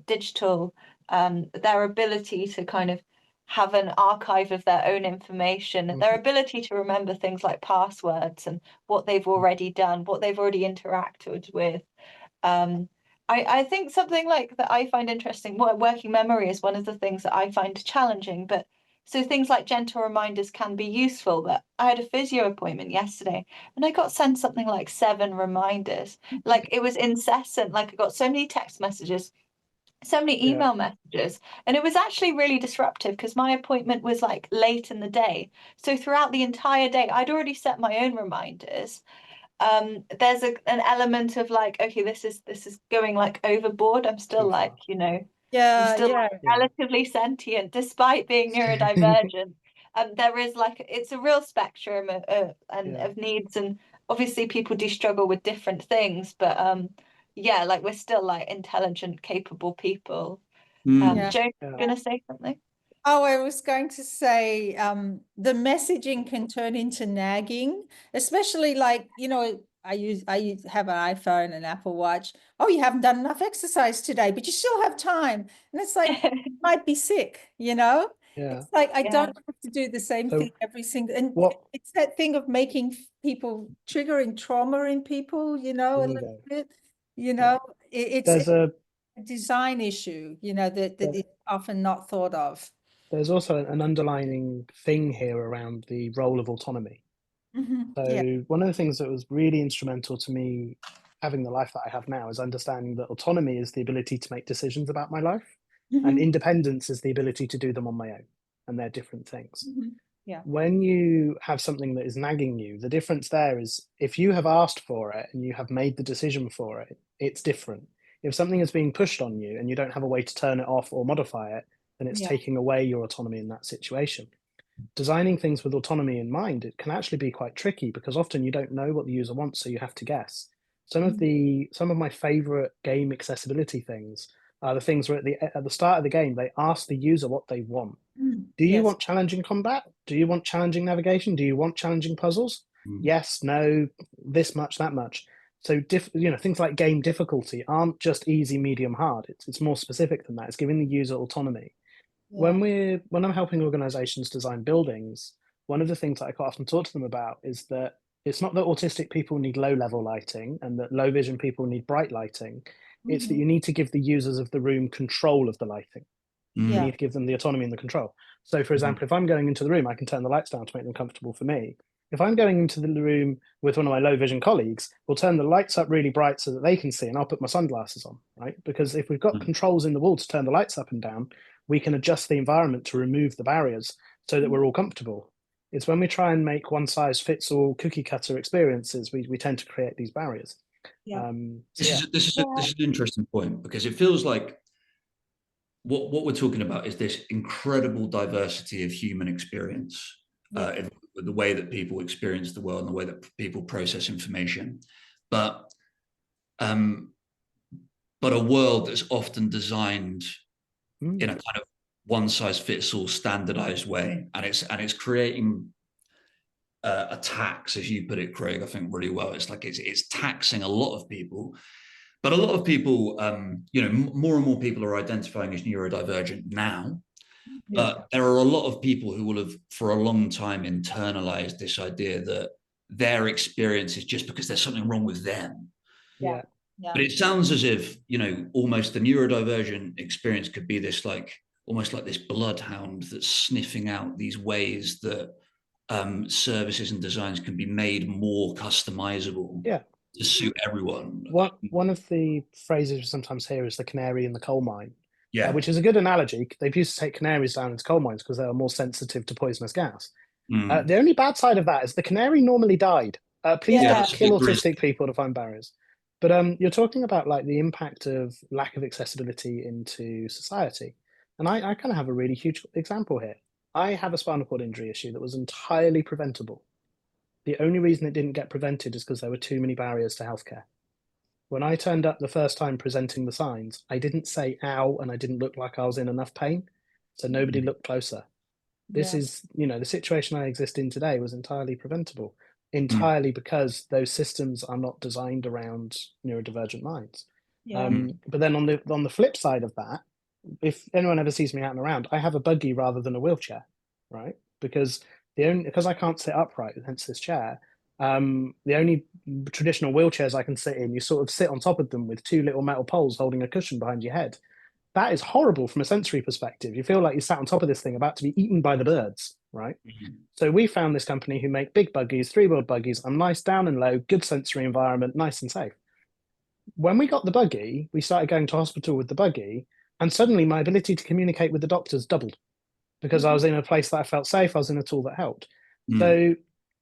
E: digital, their ability to kind of have an archive of their own information, their ability to remember things like passwords and what they've already done, what they've already interacted with. I think something like that I find interesting, working memory is one of the things that I find challenging, but So things like gentle reminders can be useful. But I had a physio appointment yesterday and I got sent something like 7 reminders. Like it was incessant. Like I got so many text messages, so many email messages, and it was actually really disruptive because my appointment was like late in the day. So throughout the entire day, I'd already set my own reminders. There's an element of like, okay, this is going like overboard. I'm still like, you know, I'm still relatively sentient despite being neurodivergent. There is like, it's a real spectrum of needs, and obviously people do struggle with different things, but yeah, like we're still like intelligent, capable people. Joe, gonna say something?
D: Oh, I was going to say the messaging can turn into nagging, especially like, you know, I have an iPhone and Apple Watch. Oh, you haven't done enough exercise today, but you still have time. And it's like, you might be sick, you know? It's like, I don't have to do the same thing every single, and it's that thing of making people, triggering trauma in people, you know, a little bit, you know, it's a design issue, you know, that is often not thought of.
B: There's also an underlining thing here around the role of autonomy. So one of the things that was really instrumental to me having the life that I have now is understanding that autonomy is the ability to make decisions about my life, and independence is the ability to do them on my own, and they're different things. When you have something that is nagging you, the difference there is if you have asked for it and you have made the decision for it, it's different. If something is being pushed on you and you don't have a way to turn it off or modify it, then it's taking away your autonomy in that situation. Designing things with autonomy in mind, it can actually be quite tricky because often you don't know what the user wants, so you have to guess. Some of my favorite game accessibility things are the things where at the start of the game, they ask the user what they want. Do you want challenging combat? Do you want challenging navigation? Do you want challenging puzzles? Yes, no, this much, that much. So, you know, things like game difficulty aren't just easy, medium, hard. It's more specific than that. It's giving the user autonomy. When I'm helping organizations design buildings, one of the things that I quite often talk to them about is that it's not that autistic people need low-level lighting and that low vision people need bright lighting. It's that you need to give the users of the room control of the lighting. You need to give them the autonomy and the control. So, for example, if I'm going into the room, I can turn the lights down to make them comfortable for me. If I'm going into the room with one of my low vision colleagues, we'll turn the lights up really bright so that they can see, and I'll put my sunglasses on, right? Because if we've got controls in the wall to turn the lights up and down, we can adjust the environment to remove the barriers so that we're all comfortable. It's when we try and make one size fits all cookie cutter experiences, we tend to create these barriers.
A: This is an interesting point, because it feels like what we're talking about is this incredible diversity of human experience, the way that people experience the world and the way that people process information, but a world that's often designed in a kind of one size fits all standardized way, and it's creating a tax, as you put it, Craig, I think really well. It's like it's taxing a lot of people. But a lot of people, you know, more and more people are identifying as neurodivergent now. But there are a lot of people who will have, for a long time, internalized this idea that their experience is just because there's something wrong with them. But it sounds as if, you know, almost the neurodivergent experience could be this, like, almost like this bloodhound that's sniffing out these ways that services and designs can be made more customizable. To suit everyone.
B: One of the phrases we sometimes hear is the canary in the coal mine, which is a good analogy. They've used to take canaries down into coal mines because they are more sensitive to poisonous gas. The only bad side of that is the canary normally died. Please don't kill autistic people to find barriers. But you're talking about like the impact of lack of accessibility into society. And I kind of have a really huge example here. I have a spinal cord injury issue that was entirely preventable. The only reason it didn't get prevented is because there were too many barriers to healthcare. When I turned up the first time presenting the signs, I didn't say ow, and I didn't look like I was in enough pain. So nobody looked closer. This is, you know, the situation I exist in today was entirely preventable, entirely because those systems are not designed around neurodivergent minds. But then on the flip side of that, if anyone ever sees me out and around, I have a buggy rather than a wheelchair, right? Because I can't sit upright, hence this chair, the only traditional wheelchairs I can sit in, you sort of sit on top of them with two little metal poles holding a cushion behind your head. that is horrible from a sensory perspective. You feel like you're sat on top of this thing about to be eaten by the birds, right? So we found this company who make big buggies, 3-wheeled buggies, a nice down and low, good sensory environment, nice and safe. When we got the buggy, we started going to hospital with the buggy, and suddenly my ability to communicate with the doctors doubled because I was in a place that I felt safe. I was in a tool that helped. So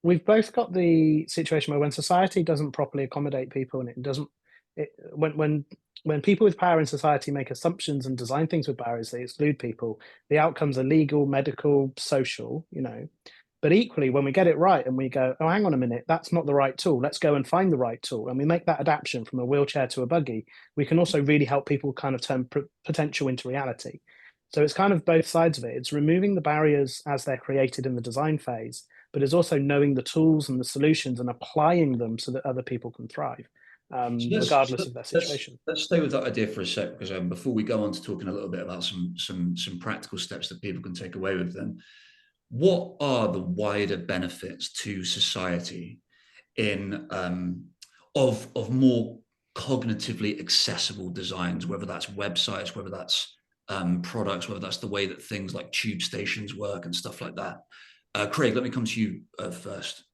B: we've both got the situation where when society doesn't properly accommodate people, and it doesn't, when people with power in society make assumptions and design things with barriers, they exclude people. The outcomes are legal, medical, social, you know. But equally, when we get it right and we go, oh, hang on a minute, that's not the right tool. Let's go and find the right tool. And we make that adaptation from a wheelchair to a buggy. We can also really help people kind of turn potential into reality. So it's kind of both sides of it. It's removing the barriers as they're created in the design phase, but it's also knowing the tools and the solutions and applying them so that other people can thrive, regardless of their situation.
A: Let's stay with that idea for a sec, because before we go on to talking a little bit about some practical steps that people can take away with them, what are the wider benefits to society in of more cognitively accessible designs, whether that's websites, whether that's products, whether that's the way that things like tube stations work and stuff like that? Craig, let me come to you first.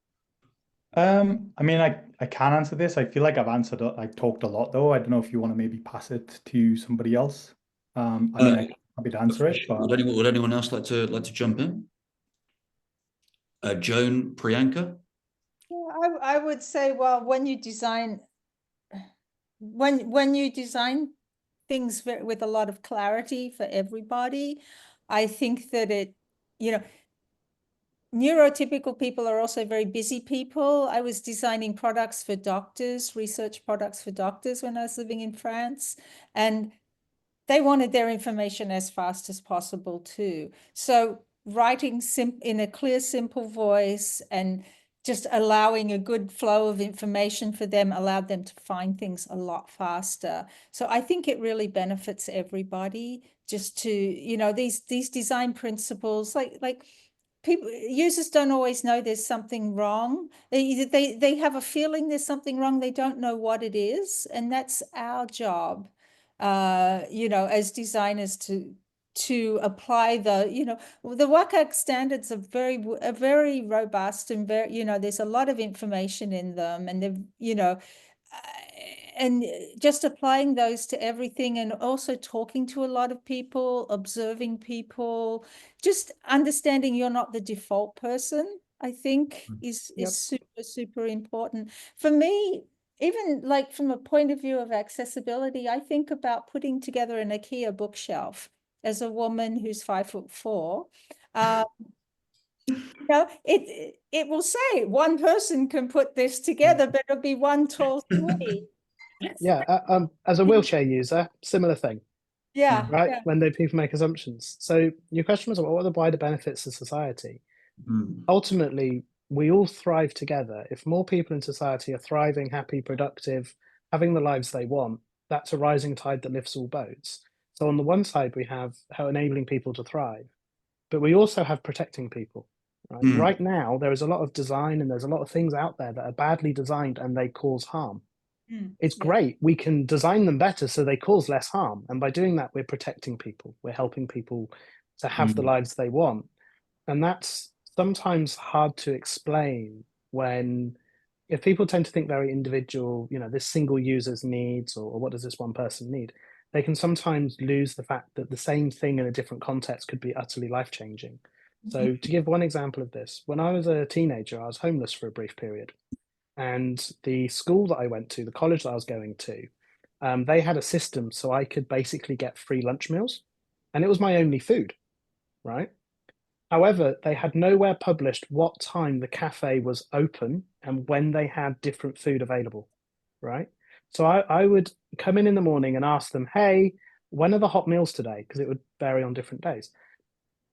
C: I mean, I can answer this. I feel like I've talked a lot though. I don't know if you want to maybe pass it to somebody else. I mean, I'm happy to answer it. But...
A: Would anyone else like to jump in? Joan, Priyanka?
D: Yeah, I would say, well, when you design things with a lot of clarity for everybody, I think that it, you know, neurotypical people are also very busy people. I was designing products for doctors, research products for doctors when I was living in France, and they wanted their information as fast as possible too. So writing in a clear, simple voice and just allowing a good flow of information for them allowed them to find things a lot faster. So I think it really benefits everybody just to, you know, these design principles, like users don't always know there's something wrong. They have a feeling there's something wrong. They don't know what it is. And that's our job, you know, as designers to apply the, you know, the WCAG standards are very robust and very, you know, there's a lot of information in them, and they've, you know, and just applying those to everything, and also talking to a lot of people, observing people, just understanding you're not the default person, I think is super, super important. For me, even like from a point of view of accessibility, I think about putting together an IKEA bookshelf as a woman who's 5'4". You know, it will say one person can put this together, but it'll be one tall suite.
B: Yeah, as a wheelchair user, similar thing.
D: Yeah.
B: Right.
D: Yeah.
B: When people make assumptions. So your question was, what are the wider benefits to society? Ultimately, we all thrive together. If more people in society are thriving, happy, productive, having the lives they want, that's a rising tide that lifts all boats. So on the one side, we have how enabling people to thrive, but we also have protecting people. Right? Right now, there is a lot of design and there's a lot of things out there that are badly designed and they cause harm. It's great. We can design them better so they cause less harm. And by doing that, we're protecting people. We're helping people to have the lives they want. And that's sometimes hard to explain if people tend to think very individual, you know, this single user's needs or what does this one person need, they can sometimes lose the fact that the same thing in a different context could be utterly life-changing. So to give one example of this, when I was a teenager, I was homeless for a brief period. And the school that I went to, the college that I was going to, they had a system so I could basically get free lunch meals. And it was my only food, right? However, they had nowhere published what time the cafe was open and when they had different food available, right? So I would come in the morning and ask them, hey, when are the hot meals today? Because it would vary on different days.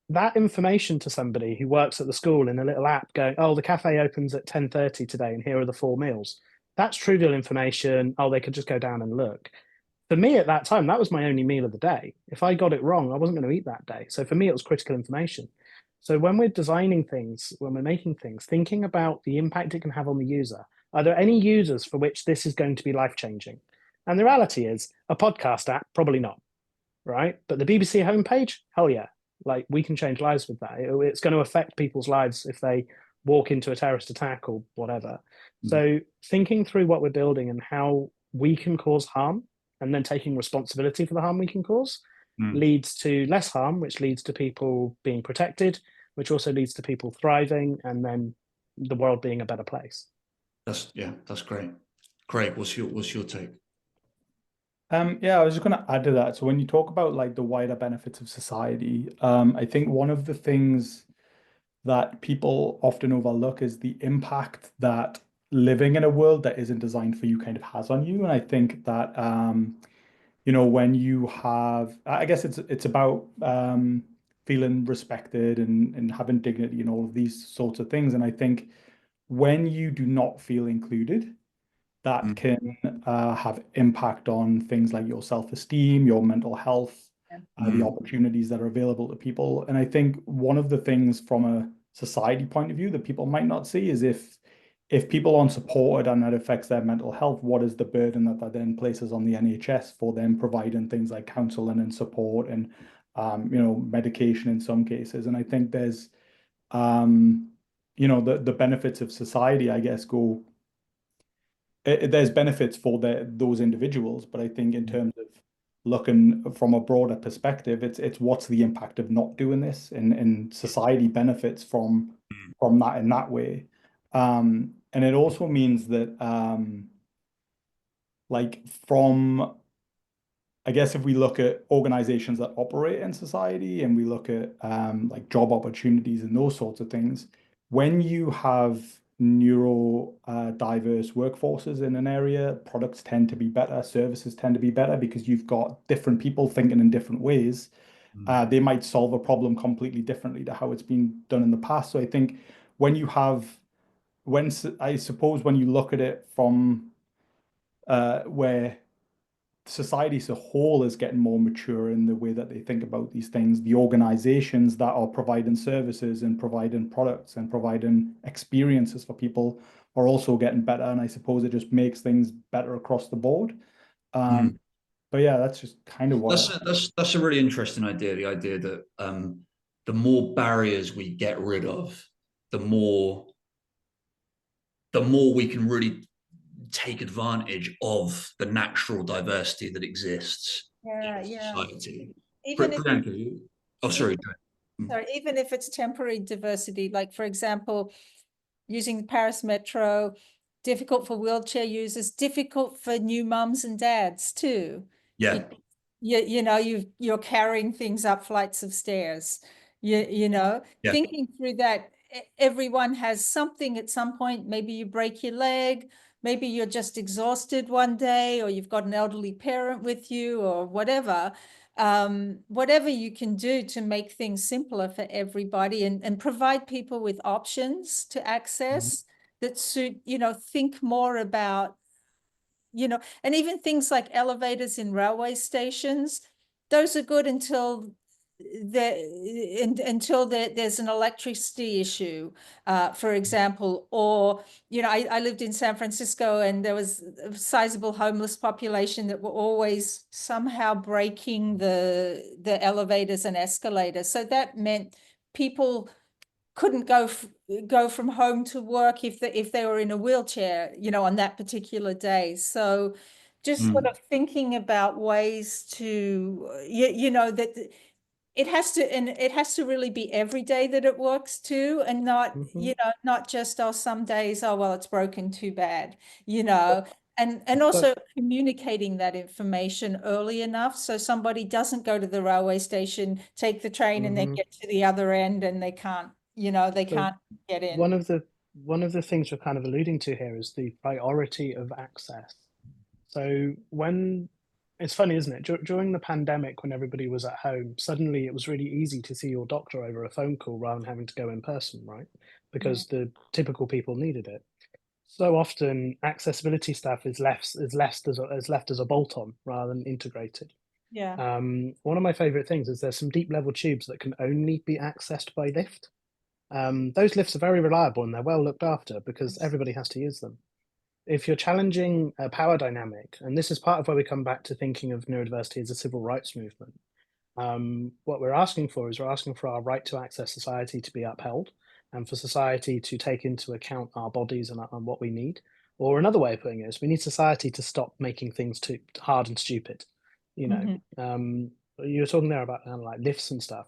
B: That information to somebody who works at the school in a little app going, oh, the cafe opens at 10:30 today and here are the 4 meals. That's trivial information. Oh, they could just go down and look. For me at that time, that was my only meal of the day. If I got it wrong, I wasn't going to eat that day. So for me, it was critical information. So when we're designing things, when we're making things, thinking about the impact it can have on the user, are there any users for which this is going to be life-changing? And the reality is, a podcast app, probably not. right? But the BBC homepage, hell yeah, like we can change lives with that. It's going to affect people's lives if they walk into a terrorist attack or whatever. So thinking through what we're building and how we can cause harm, and then taking responsibility for the harm we can cause, leads to less harm, which leads to people being protected, which also leads to people thriving, and then the world being a better place.
A: That's great. Craig, what's your take?
C: Yeah, I was just going to add to that. So when you talk about like the wider benefits of society, I think one of the things that people often overlook is the impact that living in a world that isn't designed for you kind of has on you. And I think that you know, when you have, I guess it's about feeling respected and having dignity and all of these sorts of things. And I think when you do not feel included, that can have impact on things like your self-esteem, your mental health, the opportunities that are available to people. And I think one of the things from a society point of view that people might not see is if people aren't supported and that affects their mental health, what is the burden that then places on the NHS for them providing things like counseling and support and you know, medication in some cases. And I think there's you know, the benefits of society, I guess, go. There's benefits for those individuals, but I think in terms of looking from a broader perspective, it's what's the impact of not doing this, and society benefits from that in that way. And it also means that like from, I guess if we look at organizations that operate in society and we look at like job opportunities and those sorts of things, when you have neurodiverse workforces in an area, products tend to be better, services tend to be better because you've got different people thinking in different ways. They might solve a problem completely differently to how it's been done in the past. So I think when you have, I suppose when you look at it from where society as a whole is getting more mature in the way that they think about these things, the organizations that are providing services and providing products and providing experiences for people are also getting better. And I suppose it just makes things better across the board. But yeah, that's just kind of what
A: that's a really interesting idea. The idea that the more barriers we get rid of, the more we can really take advantage of the natural diversity that exists in society.
D: Even if,
A: Priyanka, sorry,
D: even if it's temporary diversity, like for example, using the Paris Metro, difficult for wheelchair users, difficult for new mums and dads too.
A: Yeah.
D: You know, you're carrying things up flights of stairs. You know, thinking through that, everyone has something at some point. Maybe you break your leg, maybe you're just exhausted one day, or you've got an elderly parent with you, or whatever. Whatever you can do to make things simpler for everybody and provide people with options to access that suit, you know, think more about, you know, and even things like elevators in railway stations, those are good until there's an electricity issue, for example, or, you know, I lived in San Francisco and there was a sizable homeless population that were always somehow breaking the elevators and escalators. So that meant people couldn't go from home to work if they were in a wheelchair, you know, on that particular day. So just sort of thinking about ways to, you know, that it has to really be every day that it works too, and not, you know, not just, oh, some days, oh, well, it's broken, too bad, you know, and also communicating that information early enough so somebody doesn't go to the railway station, take the train, and then get to the other end and they can't, you know, they can't get in.
B: One of the things we're kind of alluding to here is the priority of access. So when it's funny, isn't it? During the pandemic, when everybody was at home, suddenly it was really easy to see your doctor over a phone call rather than having to go in person, right? Because the typical people needed it. So often, accessibility staff is left as a bolt-on rather than integrated.
D: Yeah.
B: One of my favorite things is there's some deep level tubes that can only be accessed by lift. Those lifts are very reliable and they're well looked after because everybody has to use them. If you're challenging a power dynamic, and this is part of where we come back to thinking of neurodiversity as a civil rights movement, What we're asking for is we're asking for our right to access society to be upheld, and for society to take into account our bodies and what we need. Or another way of putting it is we need society to stop making things too hard and stupid. You know, you were talking there about like lifts and stuff.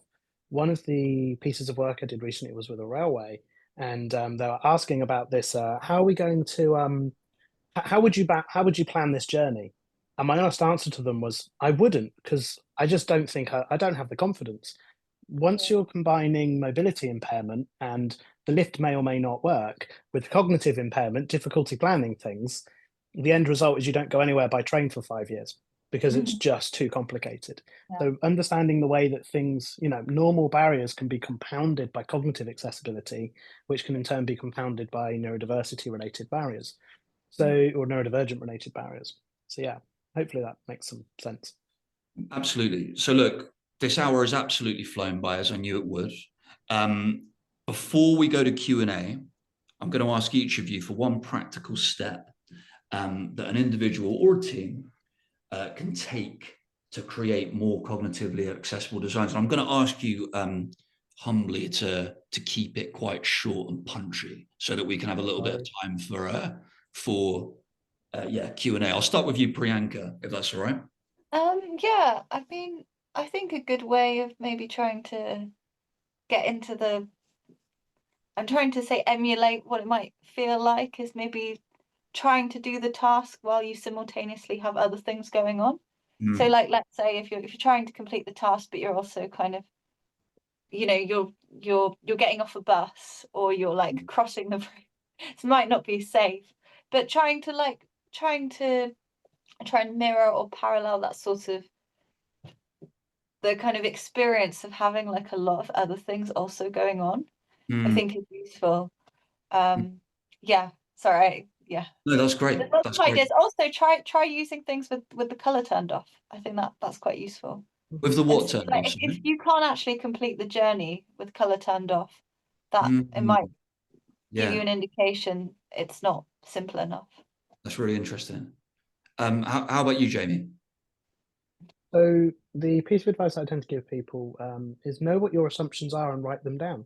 B: One of the pieces of work I did recently was with a railway, and they were asking about this. How are we going to? How would you plan this journey? And my honest answer to them was, I wouldn't, because I just don't think I don't have the confidence. Once you're combining mobility impairment and the lift may or may not work with cognitive impairment, difficulty planning things, the end result is you don't go anywhere by train for 5 years because it's just too complicated. So understanding the way that things, you know, normal barriers can be compounded by cognitive accessibility, which can in turn be compounded by neurodiversity related barriers. So, or neurodivergent related barriers. So yeah, hopefully that makes some sense.
A: Absolutely. So look, this hour has absolutely flown by, as I knew it would. Before we go to Q&A, I'm going to ask each of you for one practical step that an individual or a team can take to create more cognitively accessible designs. And I'm going to ask you humbly to keep it quite short and punchy so that we can have a little bit of time for Q&A. I'll start with you, Priyanka, if that's all right.
E: Yeah, I mean, I think a good way of maybe trying to get into I'm trying to say emulate what it might feel like is maybe trying to do the task while you simultaneously have other things going on. So like, let's say if you're trying to complete the task, but you're also kind of, you know, you're getting off a bus or you're like crossing the road. It might not be safe, but trying and mirror or parallel that sort of the kind of experience of having like a lot of other things also going on, I think is useful. Yeah, sorry, yeah.
A: No, that's great.
E: There's lots
A: That's
E: of
A: great.
E: ideas. Also, try using things with the color turned off. I think that's quite useful.
A: With the what turned off?
E: If you can't actually complete the journey with color turned off, that it might give you an indication it's not simple enough.
A: That's really interesting. How about you, Jamie?
B: So the piece of advice I tend to give people is know what your assumptions are and write them down.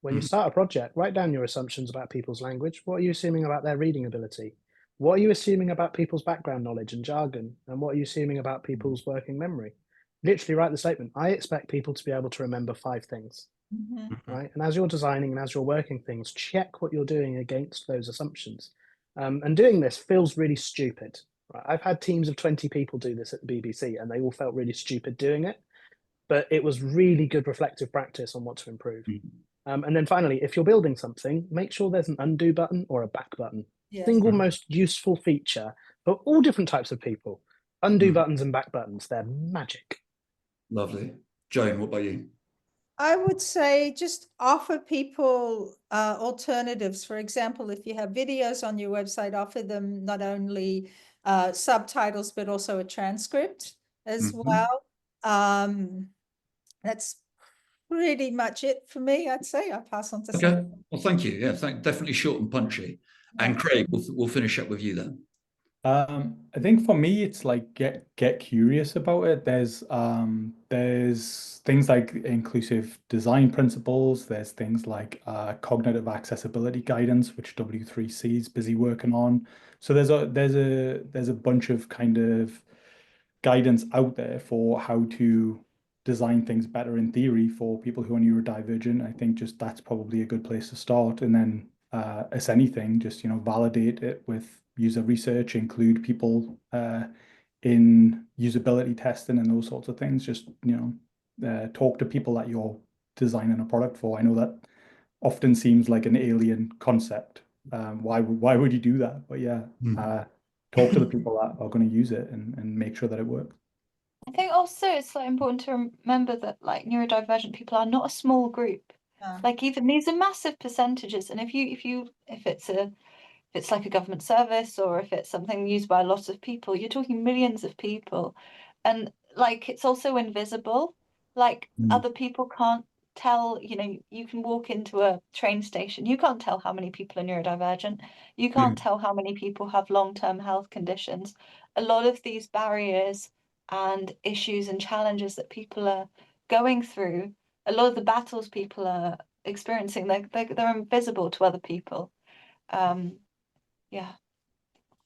B: When you start a project, write down your assumptions about people's language. What are you assuming about their reading ability? What are you assuming about people's background knowledge and jargon? And what are you assuming about people's working memory? Literally write the statement, I expect people to be able to remember 5 things, right? And as you're designing and as you're working things, check what you're doing against those assumptions. And doing this feels really stupid. Right? I've had teams of 20 people do this at the BBC and they all felt really stupid doing it, but it was really good reflective practice on what to improve. And then finally, if you're building something, make sure there's an undo button or a back button. Single most useful feature for all different types of people. Undo buttons and back buttons, they're magic.
A: Lovely. Joan, what about you?
D: I would say just offer people alternatives. For example, if you have videos on your website, offer them not only subtitles, but also a transcript as well. That's pretty much it for me, I'd say. I'll pass on to Sam.
A: Well, thank you. Yeah, definitely short and punchy. And Craig, we'll finish up with you then.
C: I think for me, it's like get curious about it. There's things like inclusive design principles. There's things like cognitive accessibility guidance, which W3C is busy working on. So there's a bunch of kind of guidance out there for how to design things better in theory for people who are neurodivergent. I think just that's probably a good place to start. And then as anything, just validate it with user research, include people in usability testing and those sorts of things. Just talk to people that you're designing a product for. I know that often seems like an alien concept. Why would you do that? But yeah, talk to the people that are going to use it and make sure that it works.
E: I think also it's like important to remember that like neurodivergent people are not a small group. Like even these are massive percentages, and if it's like a government service or if it's something used by a lot of people, you're talking millions of people, and like it's also invisible. Like other people can't tell. You can walk into a train station, you can't tell how many people are neurodivergent. You can't tell how many people have long-term health conditions. A lot of these barriers and issues and challenges that people are going through, a lot of the battles people are experiencing, they're invisible to other people. Yeah.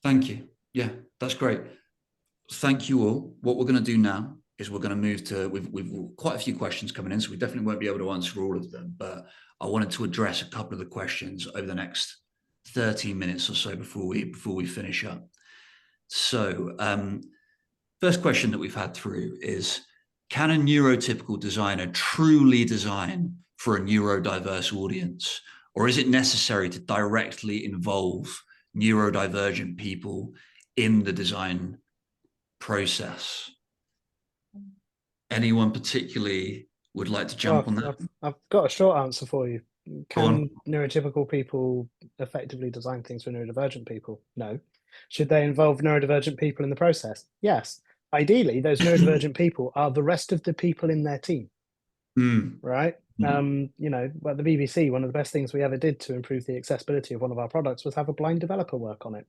A: Thank you. Yeah, that's great. Thank you all. What we're going to do now is we're going to move to, we've quite a few questions coming in, so we definitely won't be able to answer all of them, but I wanted to address a couple of the questions over the next 30 minutes or so before we finish up. So first question that we've had through is, can a neurotypical designer truly design for a neurodiverse audience, or is it necessary to directly involve neurodivergent people in the design process? Anyone particularly would like to jump on that?
B: I've got a short answer for you.
A: Go on.
B: Can neurotypical people effectively design things for neurodivergent people? No. Should they involve neurodivergent people in the process? Yes. Ideally, those neurodivergent people are the rest of the people in their team, right? You know, at the BBC, one of the best things we ever did to improve the accessibility of one of our products was have a blind developer work on it,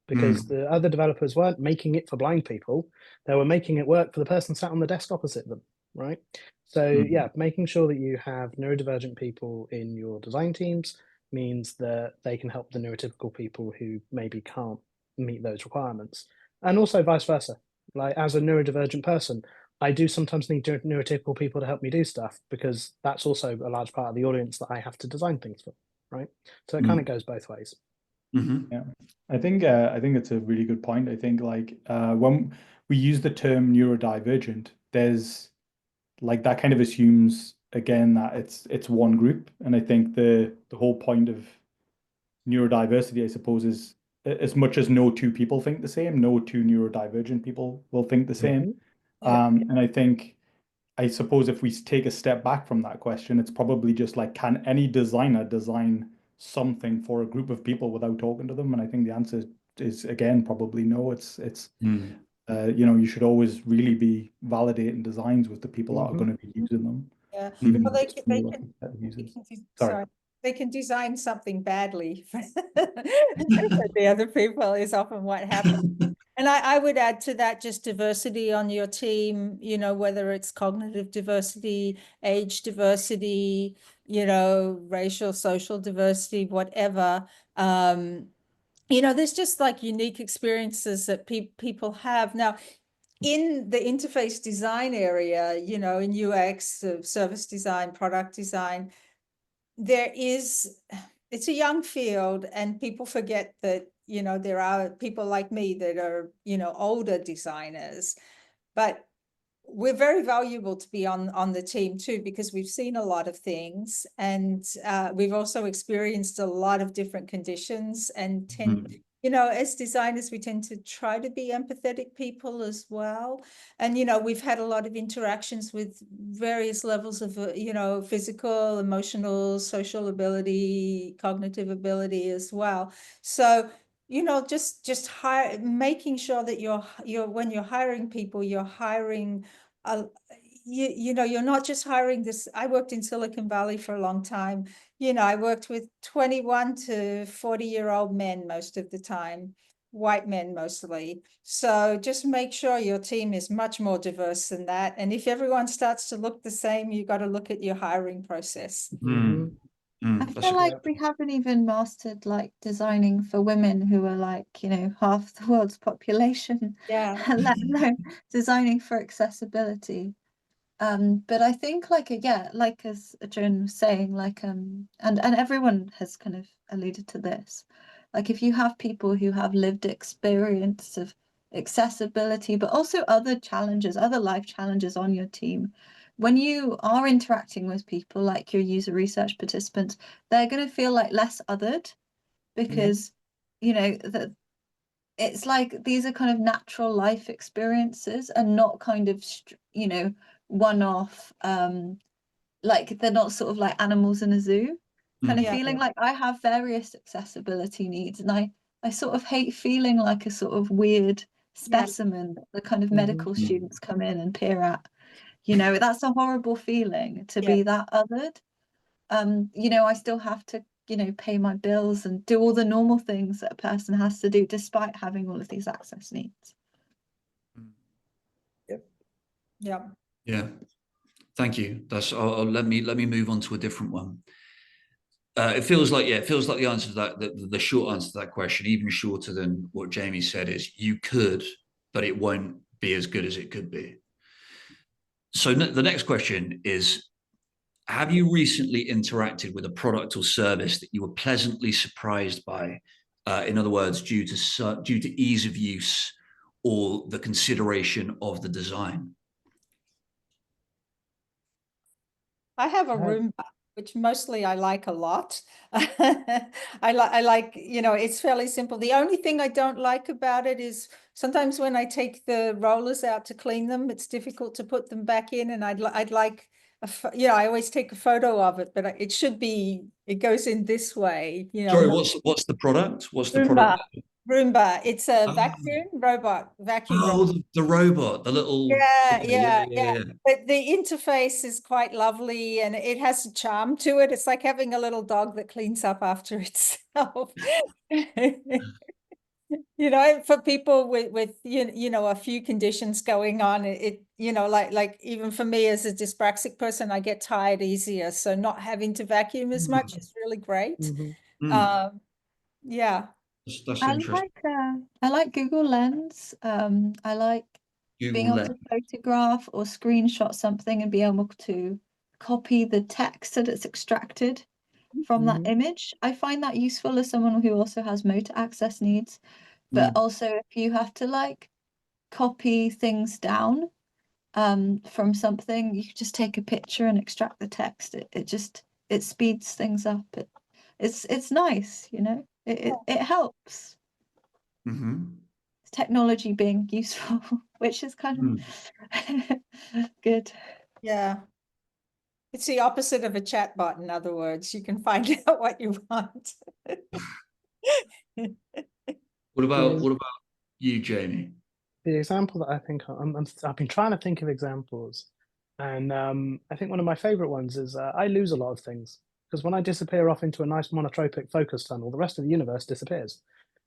B: because the other developers weren't making it for blind people. They were making it work for the person sat on the desk opposite them, right? So yeah, making sure that you have neurodivergent people in your design teams means that they can help the neurotypical people who maybe can't meet those requirements. And also vice versa. Like, as a neurodivergent person, I do sometimes need neurotypical people to help me do stuff, because that's also a large part of the audience that I have to design things for, right? So it kind of goes both ways.
C: Yeah, I think it's a really good point. I think, like, when we use the term neurodivergent, there's, like, that kind of assumes again that it's one group, and I think the whole point of neurodiversity, I suppose, is, as much as no two people think the same, no two neurodivergent people will think the same. And I suppose if we take a step back from that question, it's probably just like, can any designer design something for a group of people without talking to them? And I think the answer is, again, probably no. It's you know, you should always really be validating designs with the people that are going to be using them.
D: Yeah,
C: even
D: well,
C: if it's small set of users. Sorry.
D: they can design something badly for the other people is often what happens. And I would add to that just diversity on your team, you know, whether it's cognitive diversity, age diversity, you know, racial, social diversity, whatever. You know, there's just like unique experiences that people have. Now, in the interface design area, you know, in UX, service design, product design, it's a young field, and people forget that, you know, there are people like me that are, you know, older designers, but we're very valuable to be on the team too, because we've seen a lot of things, and we've also experienced a lot of different conditions, and you know, as designers, we tend to try to be empathetic people as well. And, you know, we've had a lot of interactions with various levels of, you know, physical, emotional, social ability, cognitive ability as well. So, you know, just making sure that when you're hiring people, you're hiring, you know, you're not just hiring this. I worked in Silicon Valley for a long time. You know, I worked with 21 to 40-year-old men most of the time, white men mostly. So just make sure your team is much more diverse than that. And if everyone starts to look the same, you've got to look at your hiring process.
E: I feel like we haven't even mastered like designing for women who are like, you know, half the world's population.
D: Yeah.
E: Let alone designing for accessibility. But I think like like as Joan was saying, like and everyone has kind of alluded to this. Like, if you have people who have lived experience of accessibility, but also other challenges, other life challenges on your team, when you are interacting with people like your user research participants, they're going to feel like less othered, because you know that it's like these are kind of natural life experiences and not kind of, you know, one-off, like they're not sort of like animals in a zoo kind of feeling. Like, I have various accessibility needs, and I sort of hate feeling like a sort of weird specimen that the kind of medical students come in and peer at. You know, that's a horrible feeling to be that othered. You know, I still have to, you know, pay my bills and do all the normal things that a person has to do despite having all of these access needs.
B: Yep.
D: Yeah.
A: Yeah. Thank you. That's. Let me move on to a different one. It feels like the answer to that, the short answer to that question, even shorter than what Jamie said, is you could, but it won't be as good as it could be. So the next question is, have you recently interacted with a product or service that you were pleasantly surprised by? In other words, due to ease of use or the consideration of the design?
D: I have a Roomba, which mostly I like a lot. I like, it's fairly simple. The only thing I don't like about it is sometimes when I take the rollers out to clean them, it's difficult to put them back in. And I'd like, I always take a photo of it, but it goes in this way,
A: Sorry, what's the product? What's the
D: Roomba.
A: product?
D: Roomba. It's a vacuum robot.
A: Oh, the robot, the little.
D: Yeah. But the interface is quite lovely and it has a charm to it. It's like having a little dog that cleans up after itself. For people with a few conditions going on, like even for me as a dyspraxic person, I get tired easier. So not having to vacuum as much is really great. Yeah.
A: That's interesting.
E: I like Google Lens. I like being able to photograph or screenshot something and be able to copy the text that it's extracted from that image. I find that useful as someone who also has motor access needs. But also if you have to like copy things down from something, you can just take a picture and extract the text. It speeds things up. It's nice, it helps. Technology being useful, which is kind of good.
D: Yeah. It's the opposite of a chat bot, in other words. You can find out what you want.
A: What about you, Jamie?
B: The example that I think I've been trying to think of examples, and I think one of my favorite ones is I lose a lot of things because when I disappear off into a nice monotropic focus tunnel, the rest of the universe disappears.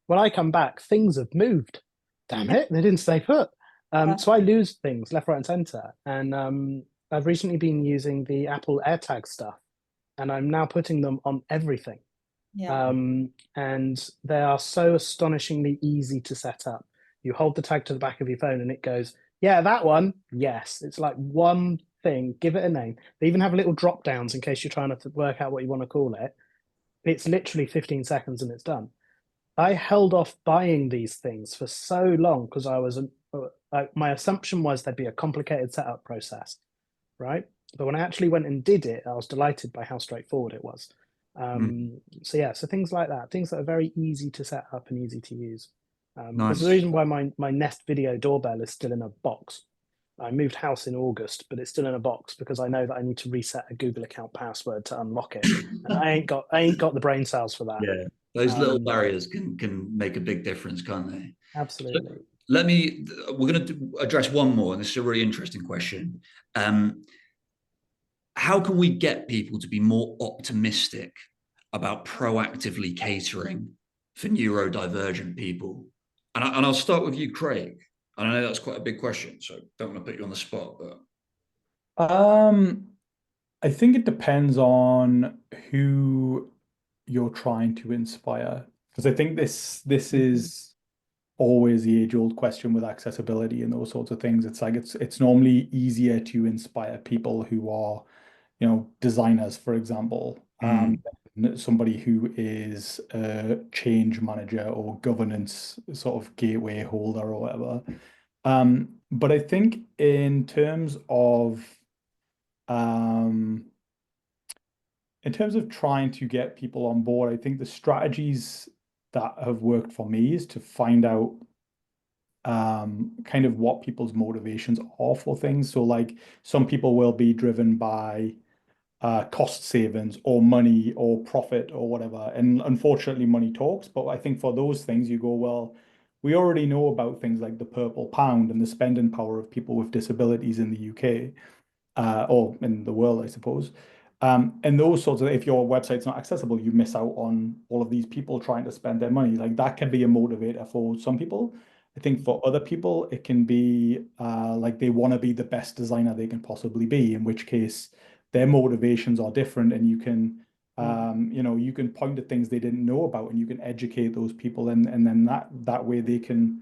B: When I come back, things have moved. Damn it, they didn't stay put. So I lose things left, right, and center. And I've recently been using the Apple AirTag stuff, and I'm now putting them on everything.
D: Yeah.
B: And they are so astonishingly easy to set up. You hold the tag to the back of your phone and it goes, yeah, that one. Yes. It's like one thing, give it a name. They even have little drop downs in case you're trying to work out what you want to call it. It's literally 15 seconds and it's done. I held off buying these things for so long because my assumption was there'd be a complicated setup process, right? But when I actually went and did it, I was delighted by how straightforward it was. So things like that, things that are very easy to set up and easy to use. There's the reason why my Nest Video doorbell is still in a box. I moved house in August, but it's still in a box because I know that I need to reset a Google account password to unlock it, and I ain't got the brain cells for that.
A: Yeah, those little barriers can make a big difference, can't they?
B: Absolutely.
A: So we're going to address one more, and this is a really interesting question. How can we get people to be more optimistic about proactively catering for neurodivergent people? And I'll start with you, Craig. I know that's quite a big question, so don't want to put you on the spot, but
C: I think it depends on who you're trying to inspire, because I think this is always the age-old question with accessibility and those sorts of things. It's like it's normally easier to inspire people who are, designers, for example, than somebody who is a change manager or governance sort of gateway holder or whatever. But I think in terms of trying to get people on board, I think the strategies that have worked for me is to find out kind of what people's motivations are for things. So like some people will be driven by cost savings or money or profit or whatever. And unfortunately, money talks. But I think for those things, you go, well, we already know about things like the purple pound and the spending power of people with disabilities in the UK or in the world, I suppose. And those sorts of, if your website's not accessible, you miss out on all of these people trying to spend their money. Like that can be a motivator for some people. I think for other people, it can be like they want to be the best designer they can possibly be, in which case their motivations are different, and you can, you know, you can point at things they didn't know about, and you can educate those people, and then that way they can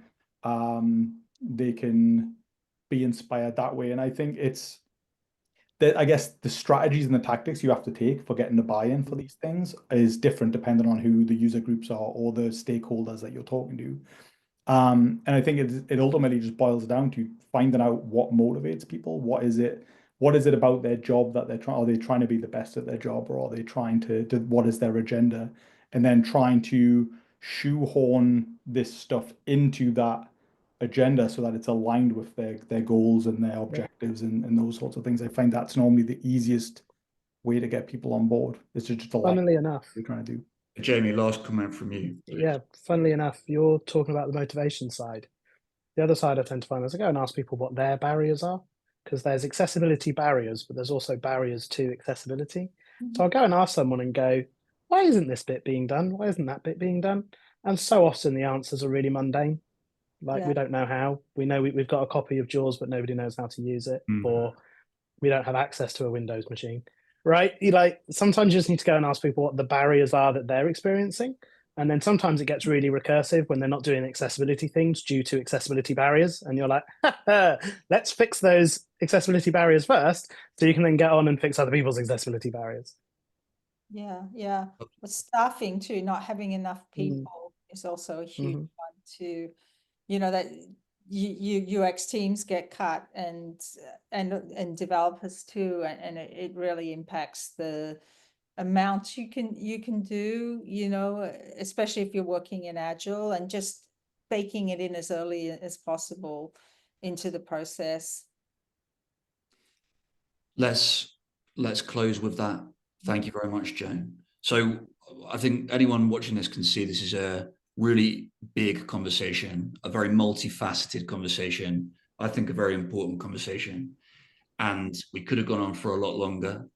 C: be inspired that way. And I think it's that, I guess, the strategies and the tactics you have to take for getting the buy-in for these things is different depending on who the user groups are or the stakeholders that you're talking to. And I think it ultimately just boils down to finding out what motivates people. What is it about their job that they're trying? Are they trying to be the best at their job, or are they trying to what is their agenda? And then trying to shoehorn this stuff into that agenda so that it's aligned with their goals and their objectives and those sorts of things. I find that's normally the easiest way to get people on board. It's just align
B: Funnily enough,
C: what you're trying to do.
A: Jamie, last comment from you.
B: Yeah, funnily enough, you're talking about the motivation side. The other side I tend to find is I go and ask people what their barriers are, because there's accessibility barriers, but there's also barriers to accessibility. So I'll go and ask someone and go, why isn't this bit being done? Why isn't that bit being done? And so often the answers are really mundane. Like, we don't know how. We know we've got a copy of JAWS, but nobody knows how to use it, or we don't have access to a Windows machine. Right? Sometimes you just need to go and ask people what the barriers are that they're experiencing. And then sometimes it gets really recursive when they're not doing accessibility things due to accessibility barriers. And you're like, let's fix those accessibility barriers first, so you can then get on and fix other people's accessibility barriers.
D: Yeah. But staffing too, not having enough people is also a huge one too. You know, that UX teams get cut, and developers too, and it really impacts the amount you can do, you know, especially if you're working in Agile, and just baking it in as early as possible into the process.
A: Let's close with that. Thank you very much, Joan. So I think anyone watching this can see this is a really big conversation, a very multifaceted conversation, I think a very important conversation. And we could have gone on for a lot longer,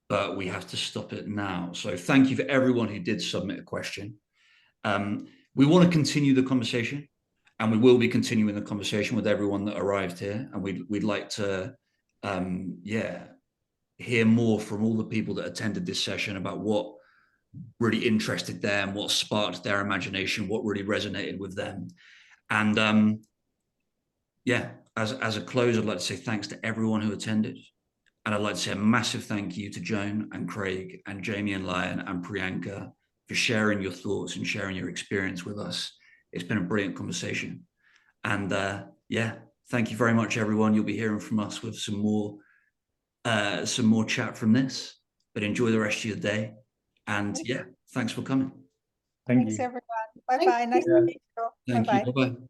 A: but we have to stop it now. So thank you for everyone who did submit a question. We want to continue the conversation, and we will be continuing the conversation with everyone that arrived here. And we'd like to, hear more from all the people that attended this session about what really interested them, what sparked their imagination, what really resonated with them. And as a close, I'd like to say thanks to everyone who attended. And I'd like to say a massive thank you to Joan and Craig and Jamie and Lion and Priyanka for sharing your thoughts and sharing your experience with us. It's been a brilliant conversation. And thank you very much, everyone. You'll be hearing from us with some more chat from this, but enjoy the rest of your day. And thanks for coming.
C: Thank
D: Thanks,
C: you.
D: everyone. Bye-bye. Nice to meet you.
A: Thank you. Bye-bye.